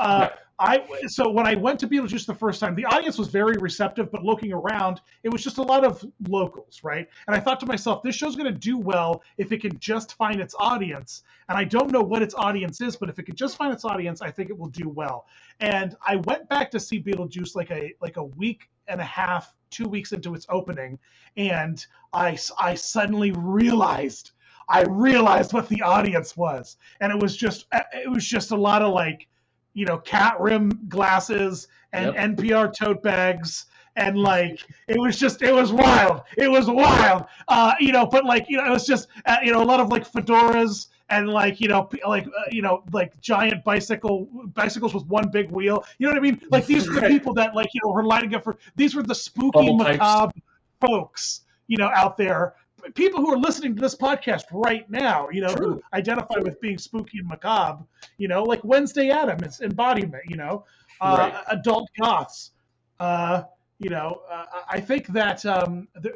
Speaker 2: so when I went to Beetlejuice the first time, the audience was very receptive, but looking around, it was just a lot of locals, right? And I thought to myself, this show's going to do well if it can just find its audience. And I don't know what its audience is, but if it can just find its audience, I think it will do well. And I went back to see Beetlejuice like a week and a half, 2 weeks into its opening, and I suddenly realized what the audience was, and it was just a lot of like, cat rim glasses and NPR tote bags, and like it was wild. It was wild, but like it was just a lot of like fedoras and like like giant bicycles with one big wheel. You know what I mean? Like these were the people that like were lining up for. These were the spooky macabre folks out there. People who are listening to this podcast right now, who identify with being spooky and macabre, like Wednesday Addams embodiment, adult goths. I think that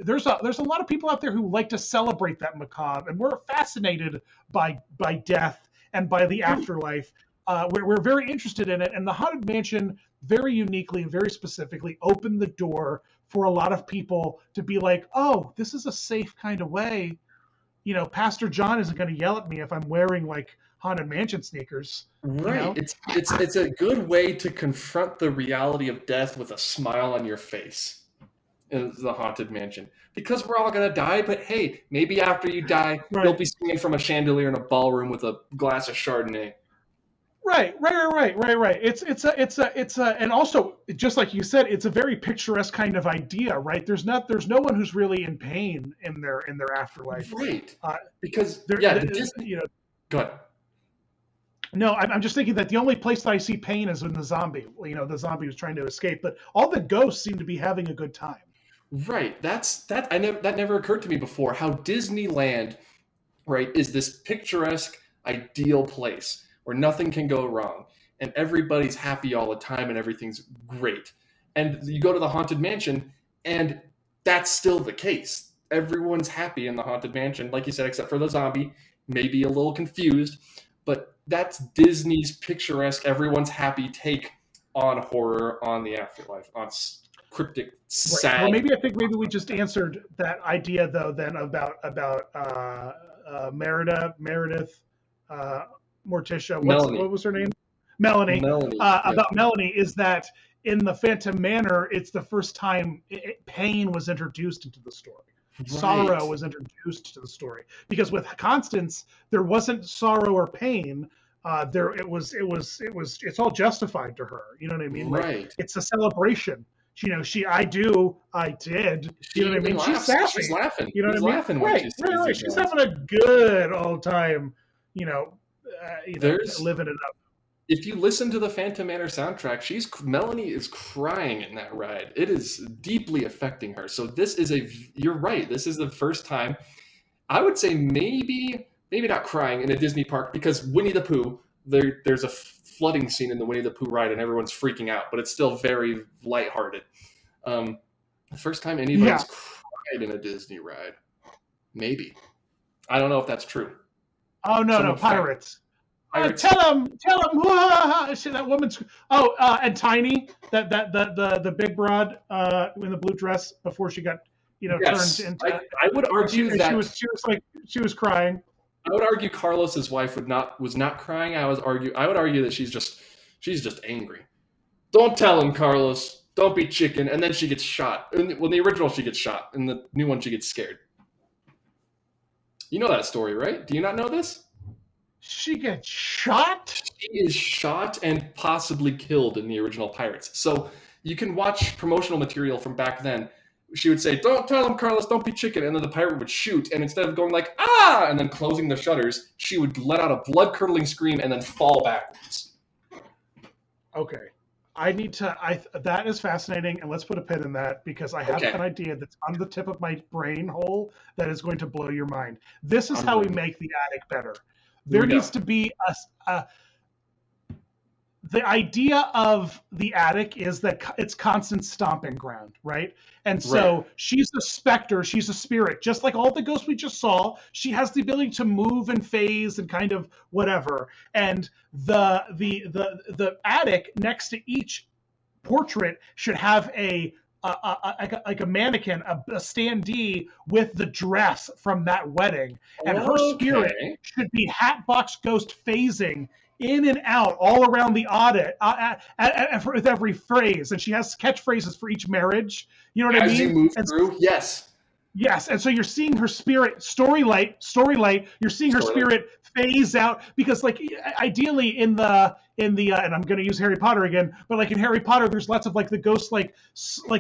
Speaker 2: there's a lot of people out there who like to celebrate that macabre, and we're fascinated by death and by the afterlife. We're very interested in it, and the Haunted Mansion very uniquely and very specifically opened the door for a lot of people to be like, oh, this is a safe kind of way. Pastor John isn't going to yell at me if I'm wearing like Haunted Mansion sneakers.
Speaker 3: Right. It's a good way to confront the reality of death with a smile on your face in the Haunted Mansion. Because we're all going to die, but hey, maybe after you die, you'll be swinging from a chandelier in a ballroom with a glass of Chardonnay.
Speaker 2: Right. It's and also, just like you said, it's a very picturesque kind of idea, right? There's no one who's really in pain in their afterlife,
Speaker 3: right? Because
Speaker 2: go ahead. No, I'm just thinking that the only place that I see pain is in the zombie. The zombie was trying to escape, but all the ghosts seem to be having a good time.
Speaker 3: Right. That never occurred to me before. How Disneyland, right, is this picturesque, ideal place where nothing can go wrong, and everybody's happy all the time, and everything's great. And you go to the Haunted Mansion, and that's still the case. Everyone's happy in the Haunted Mansion, like you said, except for the zombie, maybe a little confused, but that's Disney's picturesque, everyone's happy take on horror, on the afterlife, on cryptic, sad.
Speaker 2: Well, maybe we just answered that idea though. Then about Meredith. Morticia, what was her name? Melanie. About Melanie is that in the Phantom Manor, it's the first time pain was introduced into the story. Right. Sorrow was introduced to the story, because with Constance, there wasn't sorrow or pain. It's all justified to her. You know what I mean?
Speaker 3: Right.
Speaker 2: Like, it's a celebration. I did. You know what I mean? She's sassy.
Speaker 3: She's laughing.
Speaker 2: You know what I mean?
Speaker 3: Laughing
Speaker 2: right. She's having a good old time. Living it up.
Speaker 3: If you listen to the Phantom Manor soundtrack, Melanie is crying in that ride. It is deeply affecting her. So you're right. This is the first time, I would say maybe not crying in a Disney park, because Winnie the Pooh, there's a flooding scene in the Winnie the Pooh ride and everyone's freaking out, but it's still very lighthearted. The first time anybody's cried in a Disney ride. Maybe. I don't know if that's true.
Speaker 2: Oh, no, Pirates. Tell him. See that woman's. Oh, and Tiny, the big broad in the blue dress before she got turned into.
Speaker 3: I would argue that
Speaker 2: she was crying.
Speaker 3: I would argue Carlos's wife was not crying. I would argue that she's just angry. Don't tell him, Carlos. Don't be chicken. And then she gets shot. Well, in the original she gets shot. In the new one she gets scared. You know that story, right? Do you not know this?
Speaker 2: She gets shot?
Speaker 3: She is shot and possibly killed in the original Pirates. So you can watch promotional material from back then. She would say, "Don't tell him, Carlos, don't be chicken." And then the pirate would shoot. And instead of going like, "Ah!" and then closing the shutters, she would let out a blood-curdling scream and then fall backwards.
Speaker 2: Okay. That is fascinating, and let's put a pin in that, because I have an idea that's on the tip of my brain hole that is going to blow your mind. This is how we make the attic better. There needs to be the idea of the attic is that it's Constance's stomping ground, right? And so
Speaker 3: Right.
Speaker 2: she's a specter, she's a spirit, just like all the ghosts we just saw. She has the ability to move and phase and kind of whatever. And the attic next to each portrait should have like a mannequin, a standee with the dress from that wedding, and her spirit should be Hatbox Ghost phasing in and out all around the audit with every phrase, and she has catchphrases for each marriage. You know what I mean?
Speaker 3: As you move through, yes.
Speaker 2: Yes, and so you're seeing her spirit storylight. You're seeing her spirit phase out because, like, ideally in the and I'm going to use Harry Potter again, but like in Harry Potter, there's lots of like the ghosts like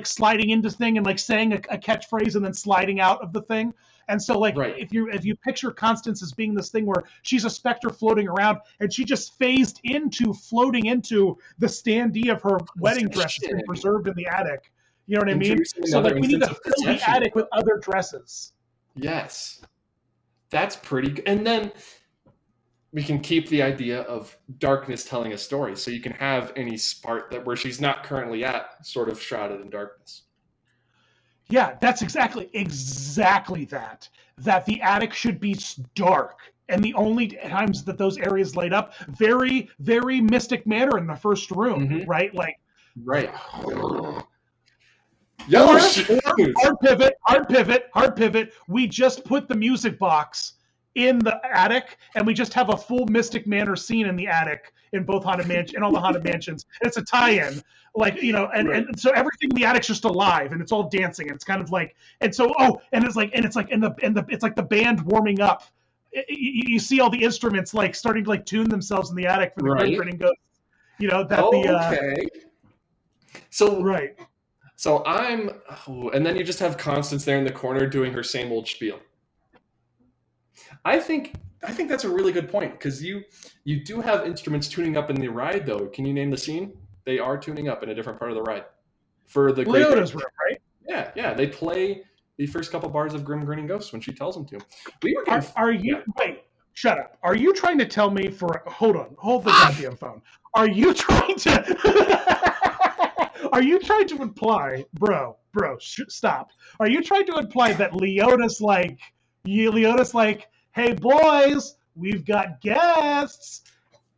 Speaker 2: sliding into thing and like saying a catchphrase and then sliding out of the thing. And so, like, if you picture Constance as being this thing where she's a specter floating around, and she just phased floating into the standee of her wedding dress that's been preserved in the attic. You know what I mean? So, like, we need to fill the attic with other dresses.
Speaker 3: Yes, that's pretty good. And then we can keep the idea of darkness telling a story, so you can have any part that where she's not currently at, sort of shrouded in darkness.
Speaker 2: Yeah, that's exactly that. That the attic should be dark, and the only times that those areas light up, very, very Mystic Manor in the first room, right? Like,
Speaker 3: right.
Speaker 2: Hard pivot. We just put the music box in the attic, and we just have a full Mystic Manor scene in the attic in both Haunted Mansion and all the Haunted Mansions. And it's a tie-in, like, you know, and so everything in the attic's just alive, and it's all dancing, and it's kind of like, and so it's like the band warming up. You see all the instruments like starting to like tune themselves in the attic for the Grim Ghosts. You know that
Speaker 3: So and then you just have Constance there in the corner doing her same old spiel. I think that's a really good point, because you do have instruments tuning up in the ride, though. Can you name the scene? They are tuning up in a different part of the ride for the
Speaker 2: Leota's room, right?
Speaker 3: Yeah. They play the first couple bars of Grim Grinning Ghosts when she tells them to.
Speaker 2: Wait? Shut up. Are you trying to tell me hold the goddamn phone. Are you trying to? Are you trying to imply, bro? Stop. Are you trying to imply that Leota's like, hey boys, we've got guests.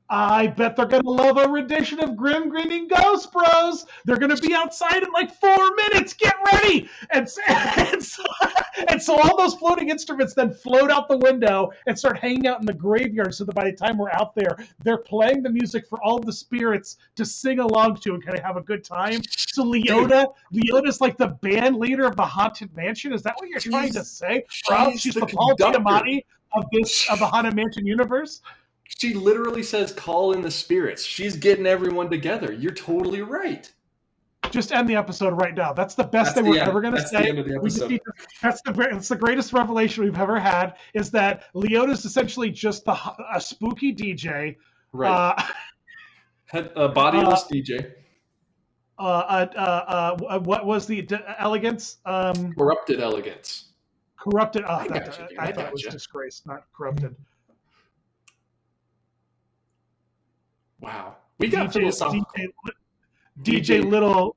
Speaker 2: I bet they're gonna love a rendition of Grim Grinning Ghost Bros. They're gonna be outside in like 4 minutes. Get ready! And so all those floating instruments then float out the window and start hanging out in the graveyard, so that by the time we're out there, they're playing the music for all the spirits to sing along to and kind of have a good time. So Leota's like the band leader of the Haunted Mansion. Is that what you're trying to say? She's the Paul Giamatti of the Haunted Mansion universe.
Speaker 3: She literally says, call in the spirits. She's getting everyone together. You're totally right.
Speaker 2: Just end the episode right now. That's the best thing we're ever going to say.
Speaker 3: The end of the episode.
Speaker 2: That's the greatest revelation we've ever had, is that Leota's essentially just a spooky DJ.
Speaker 3: Right. A bodiless DJ.
Speaker 2: What was the elegance?
Speaker 3: Corrupted elegance.
Speaker 2: Corrupted. I thought it was disgraced, not corrupted.
Speaker 3: Wow. We got philosophical.
Speaker 2: DJ Leota.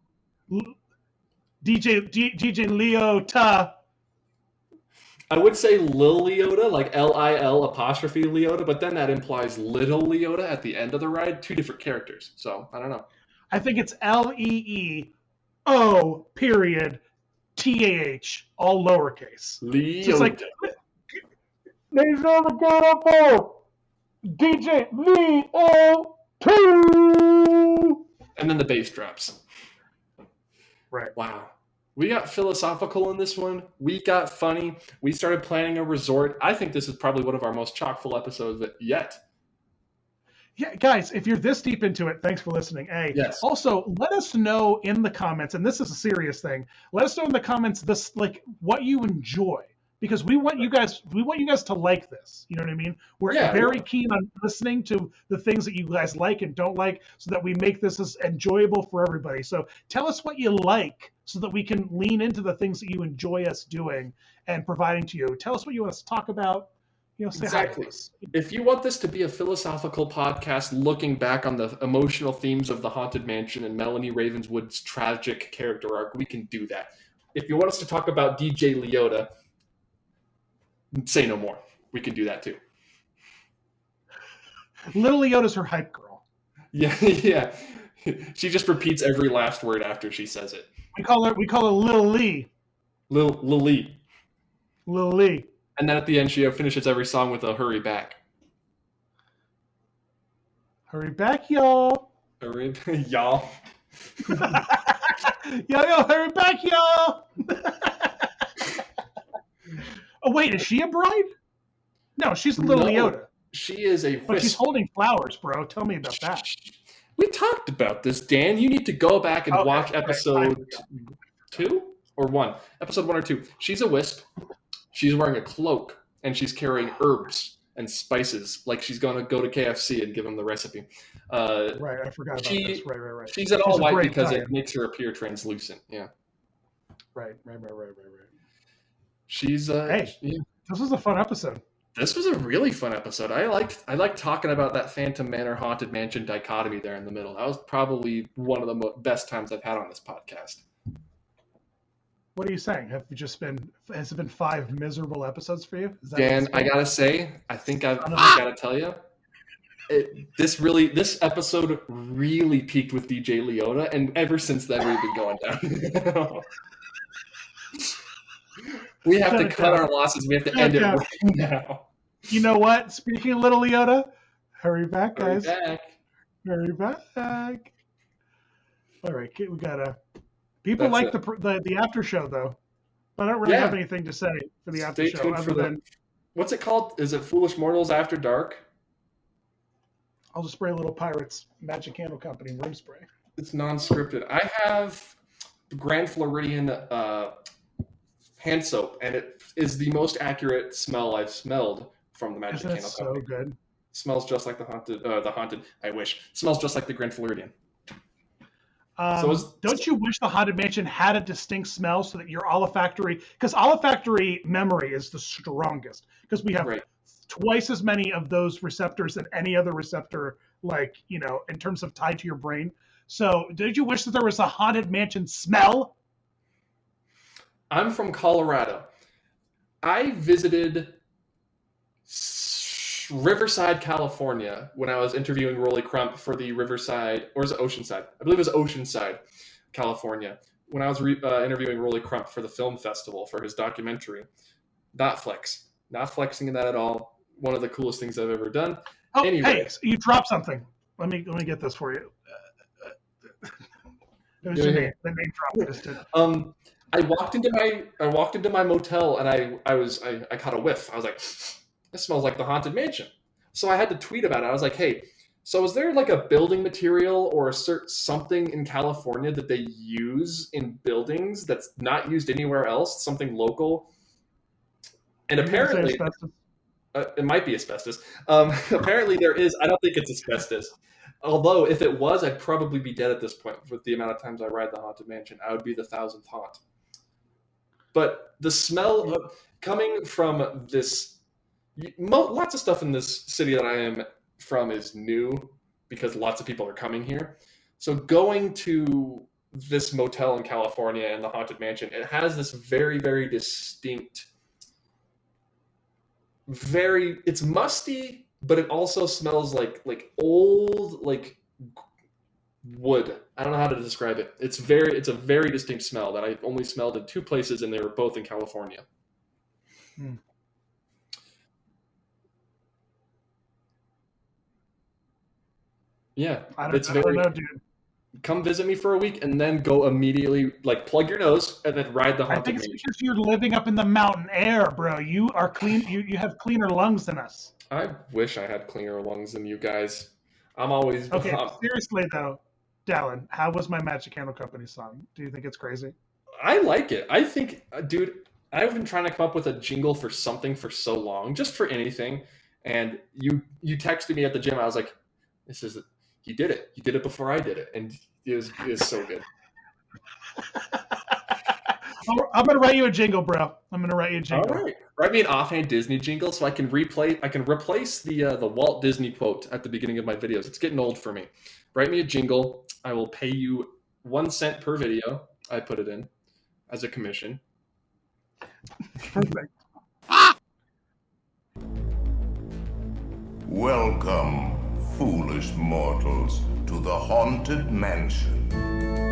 Speaker 3: I would say Lil Leota, like Lil' Leota, but then that implies Little Leota at the end of the ride. Two different characters. So I don't know.
Speaker 2: I think it's LEEO TAH, all lowercase.
Speaker 3: Leota.
Speaker 2: So it's like, ladies and gentlemen, DJ Leo.
Speaker 3: And then the bass drops.
Speaker 2: Right.
Speaker 3: Wow. We got philosophical in this one. We got funny. We started planning a resort. I think this is probably one of our most chock-full episodes yet.
Speaker 2: Yeah, guys, if you're this deep into it, thanks for listening.
Speaker 3: Yes.
Speaker 2: Also, let us know in the comments, and this is a serious thing. Let us know in the comments what you enjoy. Because we want you guys to like this. You know what I mean? We're very keen on listening to the things that you guys like and don't like, so that we make this as enjoyable for everybody. So tell us what you like, so that we can lean into the things that you enjoy us doing and providing to you. Tell us what you want us to talk about. say
Speaker 3: Exactly.
Speaker 2: hi to us.
Speaker 3: If you want this to be a philosophical podcast looking back on the emotional themes of the Haunted Mansion and Melanie Ravenswood's tragic character arc, we can do that. If you want us to talk about DJ Leota, say no more. We can do that too.
Speaker 2: Little Leota's her hype girl.
Speaker 3: Yeah, yeah. She just repeats every last word after she says it.
Speaker 2: We call her Lil Lee.
Speaker 3: Lil Lee.
Speaker 2: Lil Lee.
Speaker 3: And then at the end, she finishes every song with a hurry back.
Speaker 2: Hurry back, y'all.
Speaker 3: Hurry, y'all.
Speaker 2: Yo, hurry back, y'all. Oh, wait, is she a bride? No, she's a little Leota.
Speaker 3: She is a
Speaker 2: But she's holding flowers, bro. Tell me about that.
Speaker 3: We talked about this, Dan. You need to go back and watch episode 2 or 1. Episode 1 or 2. She's a wisp. She's wearing a cloak, and she's carrying herbs and spices, like she's going to go to KFC and give them the recipe.
Speaker 2: Right, I forgot about this. Right.
Speaker 3: She's an all white because it makes her appear translucent. Yeah.
Speaker 2: Right.
Speaker 3: She's
Speaker 2: hey, this was a fun episode.
Speaker 3: This was a really fun episode. I liked talking about that Phantom Manor Haunted Mansion dichotomy there in the middle. That was probably one of the best times I've had on this podcast.
Speaker 2: What are you saying? Has it been 5 miserable episodes for you?
Speaker 3: Dan, I gotta say, I think I gotta tell you, this episode really peaked with DJ Leota, and ever since then we've been going down. We have to cut our losses. We have to end it right now.
Speaker 2: You know what? Speaking of little Leota, hurry back, guys. Hurry back. All right, we gotta. People like the after show though. I don't really have anything to say for the after show other than
Speaker 3: what's it called? Is it Foolish Mortals After Dark?
Speaker 2: I'll just spray a little Pirates Magic Candle Company room spray.
Speaker 3: It's non-scripted. I have Grand Floridian hand soap, and it is the most accurate smell I've smelled from the Magic Candle Company.
Speaker 2: So good.
Speaker 3: Smells just like the haunted. I wish. Smells just like the Grand Floridian.
Speaker 2: Don't you wish the Haunted Mansion had a distinct smell so that your olfactory, because olfactory memory is the strongest, because we have twice as many of those receptors than any other receptor, in terms of tied to your brain. So did you wish that there was a Haunted Mansion smell?
Speaker 3: I'm from Colorado. I visited Riverside, California, when I was interviewing Rolly Crump for the Riverside, or is it Oceanside? I believe it was Oceanside, California. When I was interviewing Rolly Crump for the film festival for his documentary. Not flexing in that at all. One of the coolest things I've ever done.
Speaker 2: Oh, anyway. Hey, you dropped something. Let me get this for you. It was your name. The name drop.
Speaker 3: I walked into my motel and I caught a whiff. I was like, this smells like the Haunted Mansion. So I had to tweet about it. I was like, hey, so is there like a building material or something in California that they use in buildings that's not used anywhere else? Something local? And apparently, it might be asbestos. Apparently there is. I don't think it's asbestos. Although if it was, I'd probably be dead at this point with the amount of times I ride the Haunted Mansion. I would be the 1,000th haunt. But the smell coming from this, lots of stuff in this city that I am from is new because lots of people are coming here. So going to this motel in California and the Haunted Mansion, it has this very, very distinct, it's musty, but it also smells like old, wood. I don't know how to describe it. It's a very distinct smell that I've only smelled in 2 places, and they were both in California. Yeah,
Speaker 2: I don't know, dude.
Speaker 3: Come visit me for a week and then go immediately, plug your nose and then ride the Haunted Mansion.
Speaker 2: I think it's because you're living up in the mountain air, bro. You are clean. You have cleaner lungs than us.
Speaker 3: I wish I had cleaner lungs than you guys. I'm always
Speaker 2: okay. Seriously though, Dallin, how was my Magic Candle Company song? Do you think it's crazy?
Speaker 3: I like it. I think, dude, I've been trying to come up with a jingle for something for so long, just for anything. And you texted me at the gym. I was like, this is it. You did it. You did it before I did it, and it was so good.
Speaker 2: I'm gonna write you a jingle, bro. I'm gonna write you a jingle.
Speaker 3: All right. Write me an offhand Disney jingle so I can replace the Walt Disney quote at the beginning of my videos. It's getting old for me. Write me a jingle. I will pay you 1 cent per video I put it in as a commission.
Speaker 2: Perfect.
Speaker 1: Welcome, foolish mortals, to the Haunted Mansion.